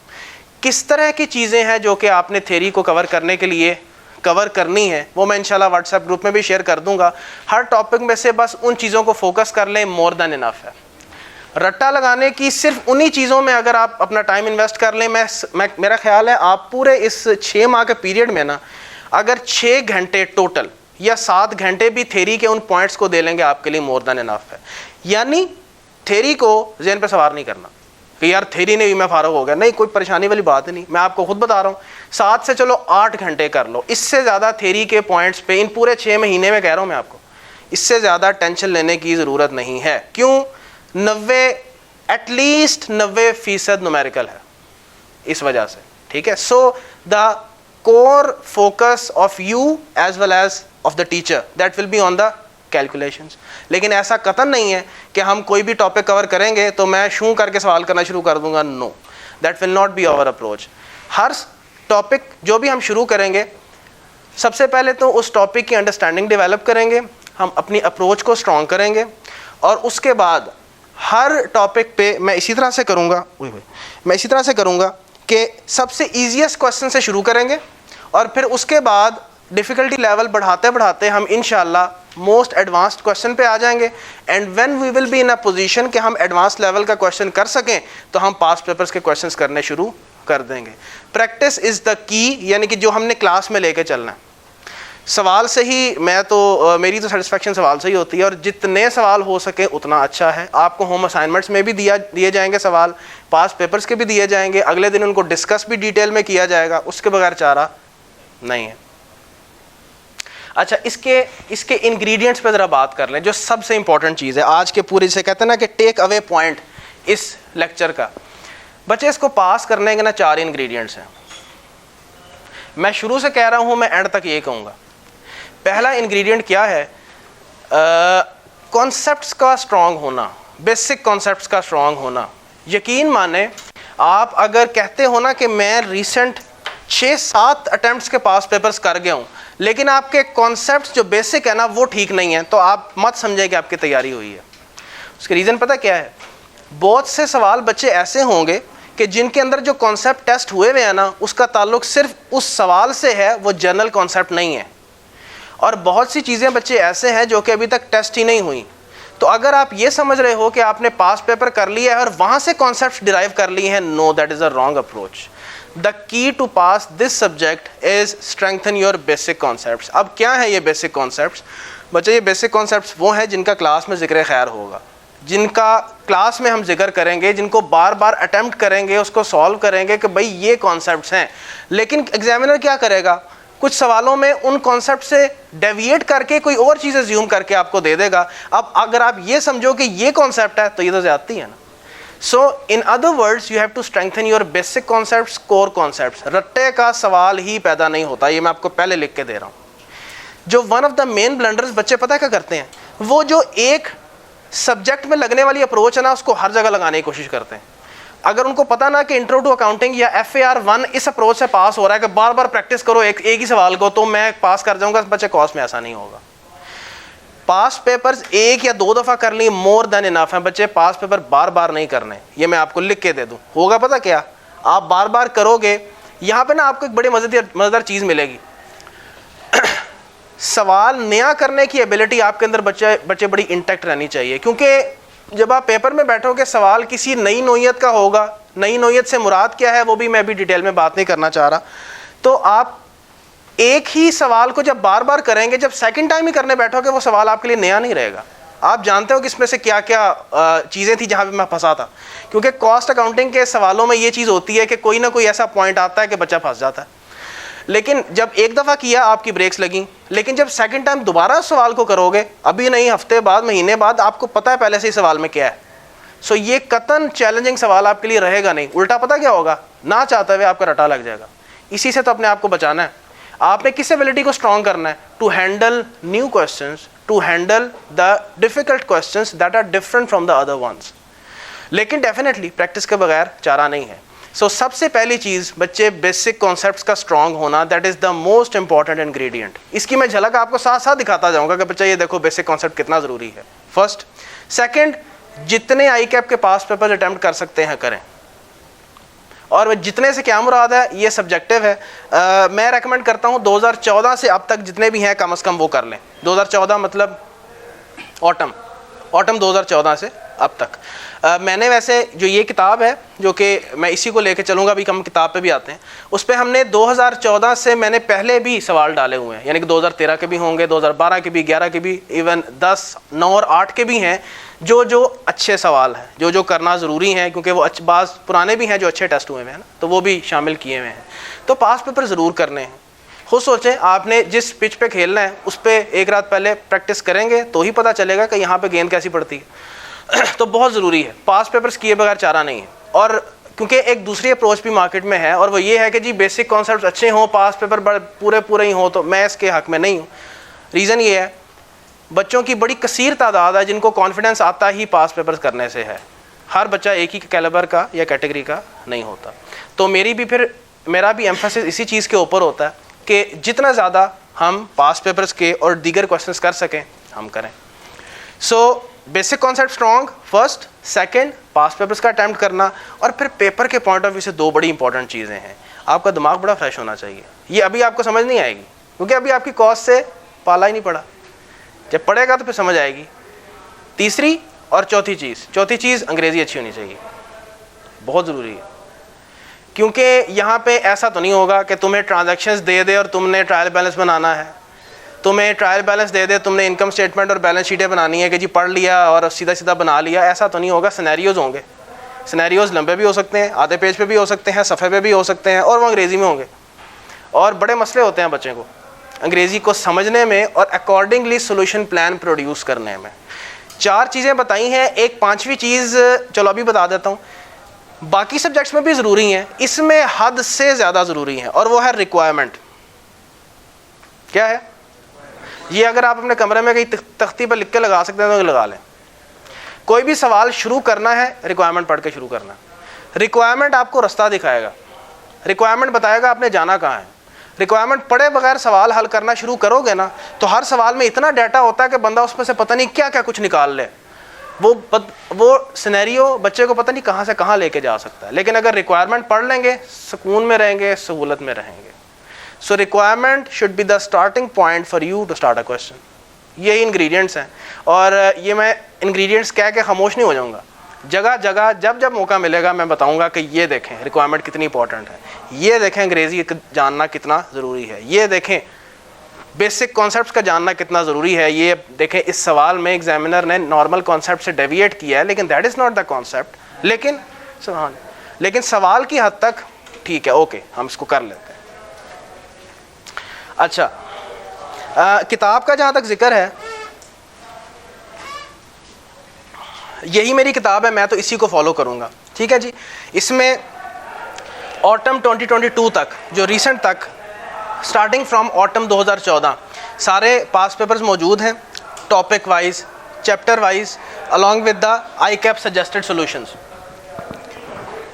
किस तरह की चीज़ें हैं जो कि आपने थ्योरी को कवर करने के लिए कवर करनी है, वो मैं इंशाल्लाह व्हाट्सएप ग्रुप में भी शेयर कर दूंगा। हर टॉपिक में से बस उन चीज़ों को फोकस कर लें, मोर देन इनफ है। रट्टा लगाने की सिर्फ उन्हीं चीज़ों में अगर आप अपना टाइम इन्वेस्ट कर लें, मेरा ख्याल है आप पूरे इस 6 माह के पीरियड में ना, अगर 6 घंटे टोटल या 7 घंटे भी थ्योरी के उन पॉइंट्स को दे लेंगे, आपके लिए मोर देन इनफ है। यानी थ्योरी को ज़हन पे सवार नहीं करना कि यार थ्योरी ने भी मैं फारग हो गया, नहीं, कोई परेशानी वाली बात नहीं। मैं आपको खुद बता रहा हूँ, 7 से चलो 8 घंटे कर लो, इससे ज़्यादा थ्योरी के पॉइंट्स पे इन पूरे 6 महीने में कह रहा हूँ मैं आपको, इससे ज़्यादा टेंशन लेने की ज़रूरत नहीं है। क्यों? 90 एटलीस्ट 90% न्यूमेरिकल है इस वजह से। ठीक है। So the core focus of you as well as of the teacher that will be on the calculations. लेकिन ऐसा कतन नहीं है कि हम कोई भी टॉपिक कवर करेंगे तो मैं शू करके सवाल करना शुरू कर दूंगा। No, that will not be our approach. हर टॉपिक जो भी हम शुरू करेंगे, सबसे पहले तो उस टॉपिक की अंडरस्टैंडिंग डेवलप करेंगे, हम अपनी अप्रोच को स्ट्रॉन्ग करेंगे, और उसके बाद हर टॉपिक पे मैं इसी तरह से करूँगा कि सबसे ईजीएस्ट क्वेश्चन से शुरू करेंगे, और फिर उसके बाद डिफ़िकल्टी लेवल बढ़ाते बढ़ाते हम इंशाल्लाह मोस्ट एडवांस्ड क्वेश्चन पे आ जाएंगे। And when we will be in a position कि हम एडवांस लेवल का क्वेश्चन कर सकें, तो हम पास्ट पेपर्स के क्वेश्चंस करने शुरू कर देंगे। प्रैक्टिस इज़ द की, यानी कि जो हमने क्लास में लेके चलना है। सवाल से ही मैं तो मेरी तो सेटिस्फेक्शन सवाल से ही होती है, और जितने सवाल हो सके उतना अच्छा है। आपको होम असाइनमेंट्स में भी दिए जाएंगे सवाल, पास्ट पेपर्स के भी दिए जाएंगे, अगले दिन उनको डिस्कस भी डिटेल में किया जाएगा, उसके बगैर चारा नहीं है। अच्छा, इसके इंग्रेडिएंट्स पे ज़रा बात कर लें, जो सबसे इंपॉर्टेंट चीज़ है आज के पूरे, जिसे कहते हैं ना कि टेक अवे पॉइंट इस लेक्चर का। बच्चे, इसको पास करने के ना 4 इंग्रेडिएंट्स हैं। मैं शुरू से कह रहा हूँ, मैं एंड तक ये कहूँगा। पहला इंग्रेडिएंट क्या है? कॉन्सेप्ट्स का स्ट्रॉन्ग होना, बेसिक कॉन्सेप्ट्स का स्ट्रॉन्ग होना। यकीन माने, आप अगर कहते हो ना कि मैं रिसेंट 6-7 अटैम्प्ट्स के पास पेपर्स कर गया हूँ, लेकिन आपके कॉन्सेप्ट्स जो बेसिक है ना वो ठीक नहीं है, तो आप मत समझें कि आपकी तैयारी हुई है। उसके रीज़न पता क्या है? बहुत से सवाल बच्चे ऐसे होंगे कि जिनके अंदर जो कॉन्सेप्ट टेस्ट हुए हुए हैं ना, उसका ताल्लुक सिर्फ उस सवाल से है, वो जनरल कॉन्सेप्ट नहीं है। और बहुत सी चीज़ें बच्चे ऐसे हैं जो कि अभी तक टेस्ट ही नहीं हुई। तो अगर आप ये समझ रहे हो कि आपने पास पेपर कर लिया है और वहाँ से कॉन्सेप्ट डिराइव कर लिए हैं, no, that is a wrong approach. The key to pass this subject is strengthen your basic concepts. अब क्या है ये बेसिक कॉन्सेप्ट्स? बच्चे, ये बेसिक कॉन्सेप्ट्स वो हैं जिनका क्लास में जिक्र खैर होगा, जिनका क्लास में हम जिक्र करेंगे, जिनको बार बार अटैम्प्ट करेंगे, उसको सॉल्व करेंगे कि भाई ये कॉन्सेप्ट्स हैं। लेकिन एग्जामिनर क्या करेगा? कुछ सवालों में उन कॉन्सेप्ट से डेविएट करके कोई और चीज़ अज्यूम करके आपको दे देगा। अब अगर आप ये समझो कि ये कॉन्सेप्ट है, तो ये तो ज़्यादती है ना। So in other words, you have to strengthen your basic concepts, core concepts. रट्टे का सवाल ही पैदा नहीं होता, ये मैं आपको पहले लिख के दे रहा हूँ। जो one of the main blunders बच्चे पता है क्या करते हैं? वो जो एक सब्जेक्ट में लगने वाली अप्रोच है ना, उसको हर जगह लगाने की कोशिश करते हैं। अगर उनको पता ना कि इंट्रो टू अकाउंटिंग या FAR1 इस अप्रोच से पास हो रहा है कि बार बार प्रैक्टिस करो एक ही सवाल को, तो मैं पास कर जाऊंगा, बच्चे कॉस्ट में ऐसा नहीं होगा। पास पेपर्स 1 या 2 दफ़ा कर ली मोर देन इनफ है बच्चे। पास पेपर बार बार नहीं करने, ये मैं आपको लिख के दे दूँ। होगा पता क्या? आप बार बार करोगे, यहाँ पे ना आपको एक बड़ी मज़ेदार चीज़ मिलेगी। सवाल नया करने की एबिलिटी आपके अंदर बच्चे बड़ी इंटैक्ट रहनी चाहिए, क्योंकि जब आप पेपर में बैठोगे सवाल किसी नई नोयत का होगा। नई नोयत से मुराद क्या है वो भी मैं अभी डिटेल में बात नहीं करना चाह रहा। तो आप एक ही सवाल को जब बार बार करेंगे, जब सेकंड टाइम ही करने बैठोगे, वो सवाल आपके लिए नया नहीं रहेगा। आप जानते हो कि इसमें से क्या क्या चीज़ें थी जहाँ पे मैं फंसा था, क्योंकि कॉस्ट अकाउंटिंग के सवालों में ये चीज़ होती है कि कोई ना कोई ऐसा पॉइंट आता है कि बच्चा फंस जाता है। लेकिन जब एक दफ़ा किया आपकी ब्रेक्स लगी, लेकिन जब सेकंड टाइम दोबारा सवाल को करोगे, अभी नहीं हफ्ते बाद, महीने बाद, आपको पता है पहले से ही सवाल में क्या है। सो ये कतन चैलेंजिंग सवाल आपके लिए रहेगा नहीं। उल्टा पता क्या होगा? ना चाहते हुए आपका रटा लग जाएगा। इसी से तो अपने आप को बचाना है। आपने किस एबिलिटी को स्ट्रॉन्ग करना है? To handle new questions, to handle the difficult questions that are different from the other ones. लेकिन डेफिनेटली प्रैक्टिस के बगैर चारा नहीं है। सो सबसे पहली चीज़ बच्चे, बेसिक कॉन्सेप्ट्स का स्ट्रॉन्ग होना, that is the most important ingredient. इसकी मैं झलक आपको साथ साथ दिखाता जाऊंगा कि बच्चा ये देखो बेसिक कॉन्सेप्ट कितना ज़रूरी है। फर्स्ट। सेकंड, जितने ICAP के पास पेपर अटैम्प्ट कर सकते हैं करें, और जितने से क्या मुराद है ये सब्जेक्टिव है। मैं रेकमेंड करता हूँ 2014 से अब तक जितने भी हैं कम से कम वो कर लें। 2014 मतलब ऑटम 2014 से अब तक। मैंने वैसे जो ये किताब है, जो कि मैं इसी को लेके चलूँगा, अभी हम किताब पे भी आते हैं, उस पर हमने 2014 से मैंने पहले भी सवाल डाले हुए हैं, यानी कि 2013 के भी होंगे, 2012 के भी, 11 के भी, इवन 10, 9 और 8 के भी हैं, जो अच्छे सवाल हैं, जो करना ज़रूरी हैं, क्योंकि वो बाज़ पुराने भी हैं जो अच्छे टेस्ट हुए हैं ना, तो वो भी शामिल किए हुए हैं। तो पास पेपर ज़रूर करने हैं। खुद सोचें, आपने जिस पिच पे खेलना है उस पर एक रात पहले प्रैक्टिस करेंगे तो ही पता चलेगा कि यहाँ पे गेंद कैसी पड़ती है। तो बहुत ज़रूरी है, पास पेपर्स किए बगैर चारा नहीं है। और क्योंकि एक दूसरी अप्रोच भी मार्केट में है, और वो ये है कि जी बेसिक कॉन्सेप्ट्स अच्छे हों, पास पेपर पूरे ही हों, तो मैं इसके हक़ में नहीं हूँ। रीज़न ये है, बच्चों की बड़ी कसीर तादाद है जिनको कॉन्फिडेंस आता ही पास पेपर्स करने से है। हर बच्चा एक ही कैलिबर का या कैटेगरी का नहीं होता। तो मेरा भी एम्फेसिस इसी चीज़ के ऊपर होता है कि जितना ज़्यादा हम पास पेपर्स के और दीगर क्वेश्चंस कर सकें हम करें। So basic concept strong first, second पास पेपर्स का अटैम्प्ट करना, और फिर पेपर के पॉइंट ऑफ व्यू से 2 बड़ी इंपॉर्टेंट चीज़ें हैं। आपका दिमाग बड़ा फ्रेश होना चाहिए। ये अभी आपको समझ नहीं आएगी क्योंकि अभी आपकी कॉस्ट से पाला ही नहीं पड़ा, जब पढ़ेगा तो फिर समझ आएगी। तीसरी और चौथी चीज़ अंग्रेज़ी अच्छी होनी चाहिए, बहुत ज़रूरी है। क्योंकि यहाँ पे ऐसा तो नहीं होगा कि तुम्हें ट्रांजैक्शंस दे दे और तुमने ट्रायल बैलेंस बनाना है, तुम्हें ट्रायल बैलेंस दे दे, तुमने इनकम स्टेटमेंट और बैलेंस शीटें बनानी है कि जी पढ़ लिया और सीधा सीधा बना लिया, ऐसा तो नहीं होगा। सिनेरियोज़ होंगे, सिनेरियोज़ लंबे भी हो सकते हैं, आधे पेज पे भी हो सकते हैं, सफ़े पे भी हो सकते हैं, और वो अंग्रेज़ी में होंगे। और बड़े मसले होते हैं बच्चे को अंग्रेज़ी को समझने में और अकॉर्डिंगली सोल्यूशन प्लान प्रोड्यूस करने में। 4 चीज़ें बताई हैं, एक 5वीं चीज़ चलो अभी बता देता हूँ, बाकी सब्जेक्ट्स में भी ज़रूरी हैं, इसमें हद से ज़्यादा ज़रूरी है, और वो है रिक्वायरमेंट। क्या है ये? अगर आप अपने कमरे में कहीं तख्ती पर लिख के लगा सकते हैं तो लगा लें। कोई भी सवाल शुरू करना है रिक्वायरमेंट पढ़ के शुरू करना। रिक्वायरमेंट आपको रास्ता दिखाएगा, रिक्वायरमेंट बताएगा आपने जाना कहाँ है। रिक्वायरमेंट पढ़े बगैर सवाल हल करना शुरू करोगे ना तो हर सवाल में इतना डाटा होता है कि बंदा उसमें से पता नहीं क्या क्या कुछ निकाल ले। वो सिनेरियो बच्चे को पता नहीं कहाँ से कहाँ लेके जा सकता है। लेकिन अगर रिक्वायरमेंट पढ़ लेंगे सुकून में रहेंगे, सहूलत में रहेंगे। So requirement should be the starting point for you to start a question. ये इंग्रेडिएंट्स हैं, और ये मैं इंग्रेडिएंट्स कह के खामोश नहीं हो जाऊँगा। जगह जगह जब जब मौका मिलेगा मैं बताऊंगा कि ये देखें रिक्वायरमेंट कितनी इंपॉर्टेंट है, ये देखें अंग्रेज़ी जानना कितना ज़रूरी है, ये देखें बेसिक कॉन्सेप्ट्स का जानना कितना ज़रूरी है, ये देखें इस सवाल में एग्जामिनर ने नॉर्मल कॉन्सेप्ट से डेविएट किया है लेकिन that is not the concept, लेकिन सवाल की हद तक ठीक है, ओके हम इसको कर लेते हैं। अच्छा, किताब का जहाँ तक जिक्र है, यही मेरी किताब है, मैं तो इसी को फॉलो करूँगा। ठीक है जी, इसमें ऑटम 2022 तक, जो रीसेंट तक, स्टार्टिंग फ्रॉम ऑटम 2014 सारे पास पेपर्स मौजूद हैं, topic wise, chapter wise, along with the I cap suggested solutions.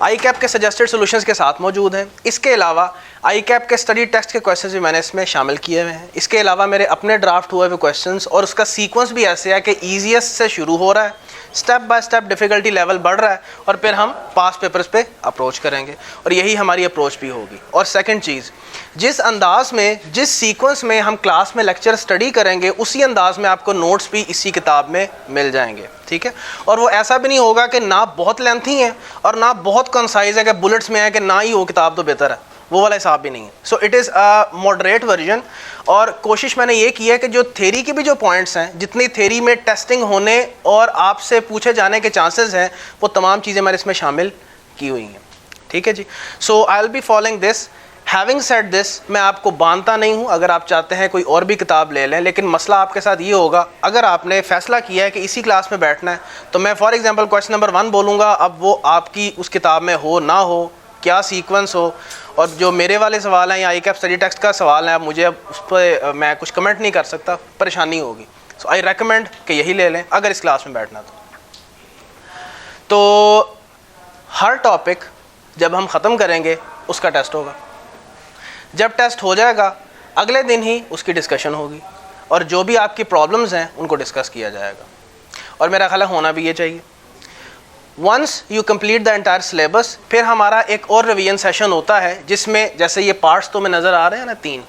I cap के सजेस्टेड सॉल्यूशंस के साथ मौजूद हैं। इसके अलावा आई कैप के स्टडी टेक्स्ट के क्वेश्चंस भी मैंने इसमें शामिल किए हुए हैं। इसके अलावा मेरे अपने ड्राफ्ट हुए हुए क्वेश्चंस, और उसका सीक्वेंस भी ऐसे है कि ईजीएस्ट से शुरू हो रहा है, step by step difficulty level बढ़ रहा है, और फिर हम पास पेपर्स पे अप्रोच करेंगे, और यही हमारी अप्रोच भी होगी। और सेकंड चीज़, जिस अंदाज में, जिस सीक्वेंस में हम क्लास में लेक्चर स्टडी करेंगे, उसी अंदाज में आपको नोट्स भी इसी किताब में मिल जाएंगे। ठीक है, और वो ऐसा भी नहीं होगा कि ना बहुत लेंथी है और ना बहुत कंसाइज है कि बुलेट्स में है कि ना ही वो किताब तो बेहतर है, वो वाला हिसाब भी नहीं है। So it is a moderate version, और कोशिश मैंने ये की है कि जो थ्योरी के भी जो पॉइंट्स हैं, जितनी थ्योरी में टेस्टिंग होने और आपसे पूछे जाने के चांसेस हैं, वो तमाम चीज़ें मैंने इसमें शामिल की हुई हैं। ठीक है जी, so I will be following this. Having said this, मैं आपको बांधता नहीं हूँ, अगर आप चाहते हैं कोई और भी किताब ले लें, लेकिन मसला आपके साथ ये होगा, अगर आपने फैसला किया है कि इसी क्लास में बैठना है, तो मैं फॉर एग्जांपल क्वेश्चन नंबर 1 बोलूँगा, अब वो आपकी उस किताब में हो ना हो, क्या सीक्वेंस हो, और जो मेरे वाले सवाल हैं या आई कैप स्टडी टेक्स्ट का सवाल है, अब मुझे उस पर मैं कुछ कमेंट नहीं कर सकता, परेशानी होगी। सो आई रेकमेंड कि यही ले लें अगर इस क्लास में बैठना तो हर टॉपिक जब हम ख़त्म करेंगे उसका टेस्ट होगा। जब टेस्ट हो जाएगा अगले दिन ही उसकी डिस्कशन होगी, और जो भी आपकी प्रॉब्लम्स हैं उनको डिस्कस किया जाएगा, और मेरा ख्याल होना भी ये चाहिए। Once you complete the entire syllabus, फिर हमारा एक और रिवीजन सेशन होता है, जिसमें जैसे ये पार्ट्स तो में नज़र आ रहे हैं ना 3,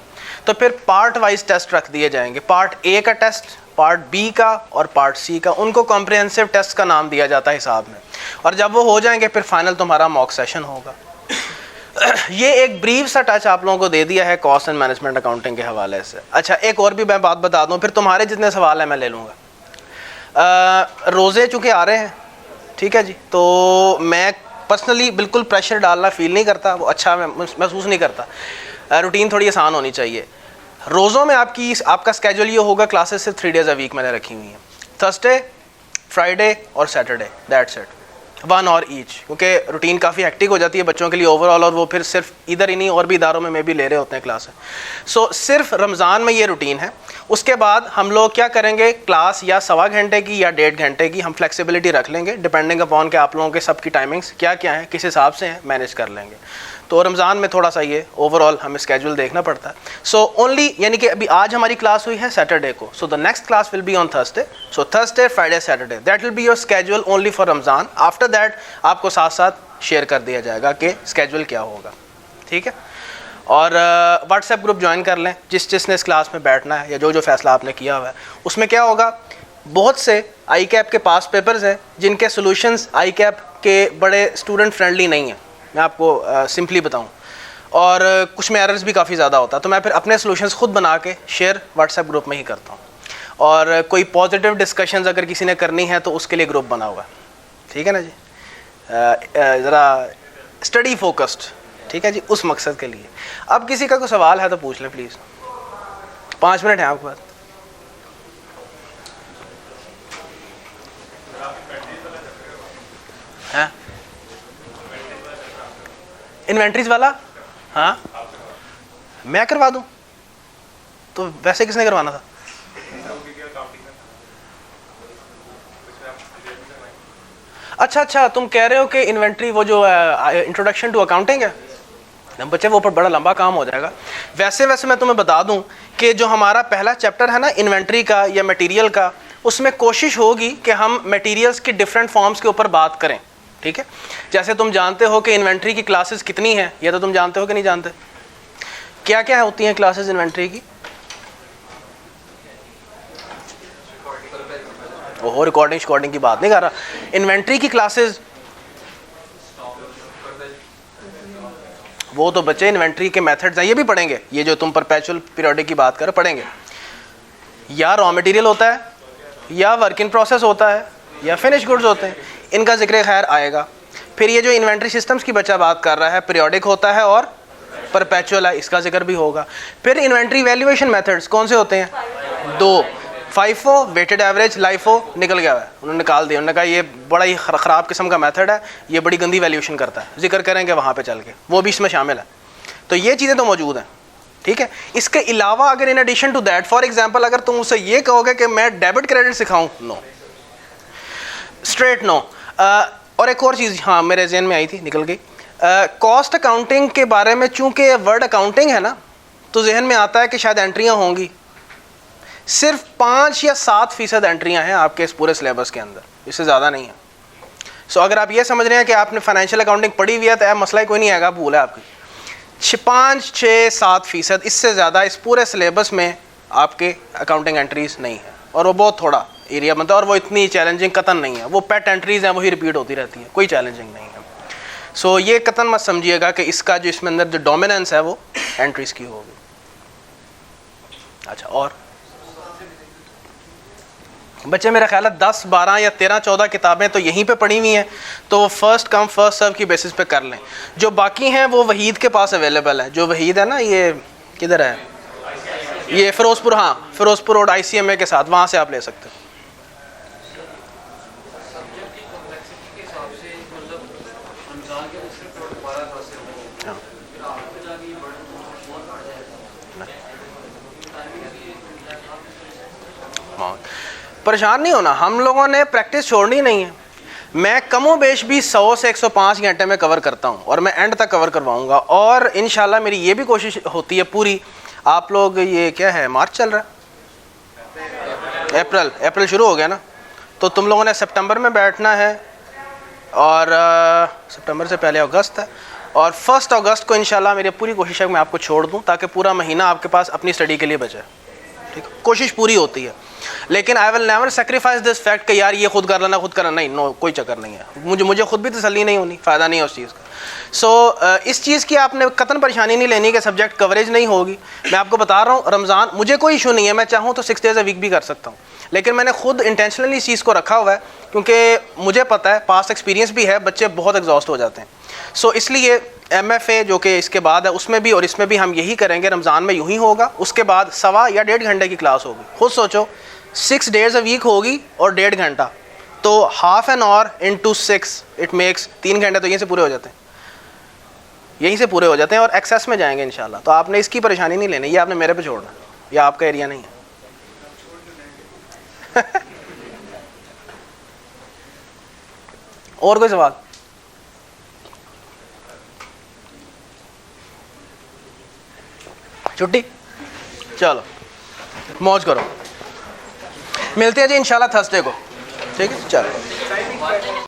तो फिर पार्ट वाइज टेस्ट रख दिए जाएंगे। पार्ट ए का टेस्ट, पार्ट बी का और पार्ट सी का, उनको कॉम्प्रिहेंसिव टेस्ट का नाम दिया जाता है हिसाब में, और जब वो हो जाएंगे फिर फाइनल तुम्हारा मॉक सेशन होगा। ये एक ब्रीफ सा टच आप लोगों को दे दिया है कॉस्ट एंड मैनेजमेंट अकाउंटिंग के हवाले से। अच्छा, एक और भी मैं बात बता दूं, फिर तुम्हारे जितने सवाल हैं मैं ले लूँगा। रोज़े चूँकि आ रहे हैं, ठीक है जी, तो मैं पर्सनली बिल्कुल प्रेशर डालना फील नहीं करता, वो अच्छा महसूस नहीं करता। रूटीन थोड़ी आसान होनी चाहिए। रोज़ों में आपका स्केड्यूल ये होगा, क्लासेस सिर्फ 3 डेज़ अ वीक मैंने रखी हुई हैं, थर्सडे, फ्राइडे और Saturday, that's it. 1 hour each, क्योंकि रूटीन काफ़ी हेक्टिक हो जाती है बच्चों के लिए ओवरऑल, और वो फिर सिर्फ इधर ही नहीं और भी इदारों में भी ले रहे होते हैं क्लास। सो सिर्फ रमज़ान में ये रूटीन है। उसके बाद हम लोग क्या करेंगे, क्लास या 1.25 घंटे की या 1.5 घंटे की हम फ्लेक्सिबिलिटी रख लेंगे, डिपेंडिंग अपॉन के आप लोगों के सबकी टाइमिंग्स क्या क्या हैं, किस हिसाब से हैं, मैनेज कर लेंगे। तो रमज़ान में थोड़ा सा ये ओवरऑल हमें स्केड्यूल देखना पड़ता है। सो ओनली, यानी कि अभी आज हमारी क्लास हुई है सैटरडे को, so the next class will be on Thursday. So Thursday, Friday, Saturday, that will be your schedule only for Ramzan. After that आपको साथ साथ शेयर कर दिया जाएगा कि स्केड्यूल क्या होगा, ठीक है। और व्हाट्सएप ग्रुप ज्वाइन कर लें जिसने इस क्लास में बैठना है या जो फैसला आपने किया हुआ है। उसमें क्या होगा, बहुत से आई कैप के पास पेपर्स हैं जिनके सोल्यूशंस आई कैप के बड़े स्टूडेंट फ्रेंडली नहीं हैं, मैं आपको सिंपली बताऊं, और कुछ में एरर्स भी काफ़ी ज़्यादा होता है। तो मैं फिर अपने सॉल्यूशंस खुद बना के शेयर व्हाट्सएप ग्रुप में ही करता हूं। और कोई पॉजिटिव डिस्कशंस अगर किसी ने करनी है तो उसके लिए ग्रुप बना हुआ है, ठीक है ना जी। ज़रा स्टडी फोकस्ड, ठीक है जी, उस मकसद के लिए। अब किसी का कोई सवाल है तो पूछ लें प्लीज़, 5 मिनट हैं आपके पास। हैं इन्वेंट्रीज वाला? हाँ, मैं करवा दूं? तो वैसे किसने करवाना था? अच्छा, तुम कह रहे हो कि इन्वेंट्री वो जो इंट्रोडक्शन टू अकाउंटिंग है बच्चे, वो पर बड़ा लंबा काम हो जाएगा। वैसे मैं तुम्हें बता दूं कि जो हमारा पहला चैप्टर है ना इन्वेंट्री का या मटेरियल का, उसमें कोशिश होगी कि हम मटेरियल्स की डिफरेंट फॉर्म्स के ऊपर बात करें, ठीक है। जैसे तुम जानते हो कि इन्वेंट्री की क्लासेस कितनी हैं, ये तो तुम जानते हो कि नहीं जानते? क्या क्या होती हैं क्लासेस इन्वेंट्री की? वो रिकॉर्डिंग की बात नहीं कर रहा। इन्वेंट्री की क्लासेस, वो तो बच्चे इन्वेंट्री के मेथड्स हैं, ये भी पढ़ेंगे। ये जो तुम परपेचुअल पीरियोडिक की बात कर पढ़ेंगे, या रॉ मटेरियल होता है, या वर्क इन प्रोसेस होता है, या फिनिश गुड्स होते हैं, इनका जिक्र खैर आएगा। फिर ये जो इन्वेंट्री सिस्टम्स की बच्चा बात कर रहा है, पीरियोडिक होता है और परपेचुअल है, इसका जिक्र भी होगा। फिर इन्वेंट्री वैल्यूएशन मेथड्स कौन से होते हैं? 2, FIFO, वेटेड एवरेज, LIFO निकल गया है, उन्होंने निकाल दिया। उन्होंने कहा ये बड़ा ही ख़राब किस्म का मेथड है, ये बड़ी गंदी वैल्यूएशन करता है, जिक्र करेंगे वहाँ पे चल के, वो भी इसमें शामिल है। तो ये चीज़ें तो मौजूद हैं, ठीक है। इसके अलावा अगर in addition to that, for example, अगर तुम उससे ये कहोगे कि मैं डेबिट क्रेडिट सिखाऊं, नो, स्ट्रेट नो। और एक और चीज़ हाँ मेरे जहन में आई थी, निकल गई। कॉस्ट अकाउंटिंग के बारे में, चूँकि वर्ड अकाउंटिंग है ना, तो जहन में आता है कि शायद एंट्रियाँ होंगी। सिर्फ 5 या 7% एंट्रियाँ हैं आपके इस पूरे सिलेबस के अंदर, इससे ज़्यादा नहीं है। सो अगर आप ये समझ रहे हैं कि आपने फाइनेंशियल अकाउंटिंग पढ़ी हुई है तो मसला ही कोई नहीं आएगा, भूल है आपकी। 5, 6, 7%, इससे ज़्यादा इस पूरे सिलेबस में आपके अकाउंटिंग एंट्रीज नहीं है, और वो बहुत थोड़ा एरिया बनता है, और वो इतनी चैलेंजिंग कतन नहीं है। वो पेट एंट्रीज हैं, वही रिपीट होती रहती हैं, कोई चैलेंजिंग नहीं है। सो ये कतन मत समझिएगा कि इसका जो इसमें अंदर जो डोमिनेंस है वो एंट्रीज की होगी। अच्छा, और बच्चे मेरा ख्याल है 10, 12 या 13, 14 किताबें तो यहीं पे पढ़ी हुई हैं, तो वो फर्स्ट कम फर्स्ट सर्व की बेसिस पे कर लें। जो बाकी हैं वो वहीद के पास अवेलेबल है। जो वहीद है ना, ये किधर है, ये फ़िरोज़पुर, हाँ फ़िरोज़पुर रोड ICMA के साथ, वहाँ से आप ले सकते हो। परेशान नहीं होना, हम लोगों ने प्रैक्टिस छोड़नी नहीं है। मैं कमो बेश भी 100 से 105 घंटे में कवर करता हूँ, और मैं एंड तक कवर करवाऊँगा। और इंशाल्लाह मेरी ये भी कोशिश होती है पूरी, आप लोग, ये क्या है, मार्च चल रहा है, अप्रैल शुरू हो गया ना, तो तुम लोगों ने सितंबर में बैठना है, और सितंबर से पहले अगस्त है, और 1 अगस्त को इंशाल्लाह मेरी पूरी कोशिश है मैं आपको छोड़ दूँ, ताकि पूरा महीना आपके पास अपनी स्टडी के लिए बचे। ठीक, कोशिश पूरी होती है, लेकिन I will never sacrifice this fact कि यार ये खुद कर लेना, नहीं, नो, कोई चक्कर नहीं है। मुझे खुद भी तसल्ली नहीं होनी, फ़ायदा नहीं है उस चीज़ का। सो इस चीज़ की आपने कतन परेशानी नहीं लेनी कि सब्जेक्ट कवरेज नहीं होगी। मैं आपको बता रहा हूँ, रमज़ान मुझे कोई इशू नहीं है, मैं चाहूँ तो 6 डेज़ अ वीक भी कर सकता हूँ, लेकिन मैंने खुद इंटेंशनली इस चीज़ को रखा हुआ है, क्योंकि मुझे पता है, पास्ट एक्सपीरियंस भी है, बच्चे बहुत एग्जॉस्ट हो जाते हैं। सो इसलिए MFA जो कि इसके बाद है, उसमें भी और इसमें भी हम यही करेंगे, रमज़ान में यूँ ही होगा। उसके बाद 1.25 या 1.5 घंटे की क्लास होगी। खुद सोचो, 6 डेज़ अ वीक होगी और 1.5 घंटा, तो half an hour into 6 it makes 3 घंटे तो यहीं से पूरे हो जाते हैं, यहीं से पूरे हो जाते हैं और एक्सेस में जाएंगे इंशाल्लाह। तो आपने इसकी परेशानी नहीं लेनी, ये आपने मेरे पे छोड़ना, ये आपका एरिया नहीं है। और कोई सवाल? छुट्टी, चलो मौज करो, मिलते हैं जी इंशाल्लाह थर्सडे को, ठीक है चलो।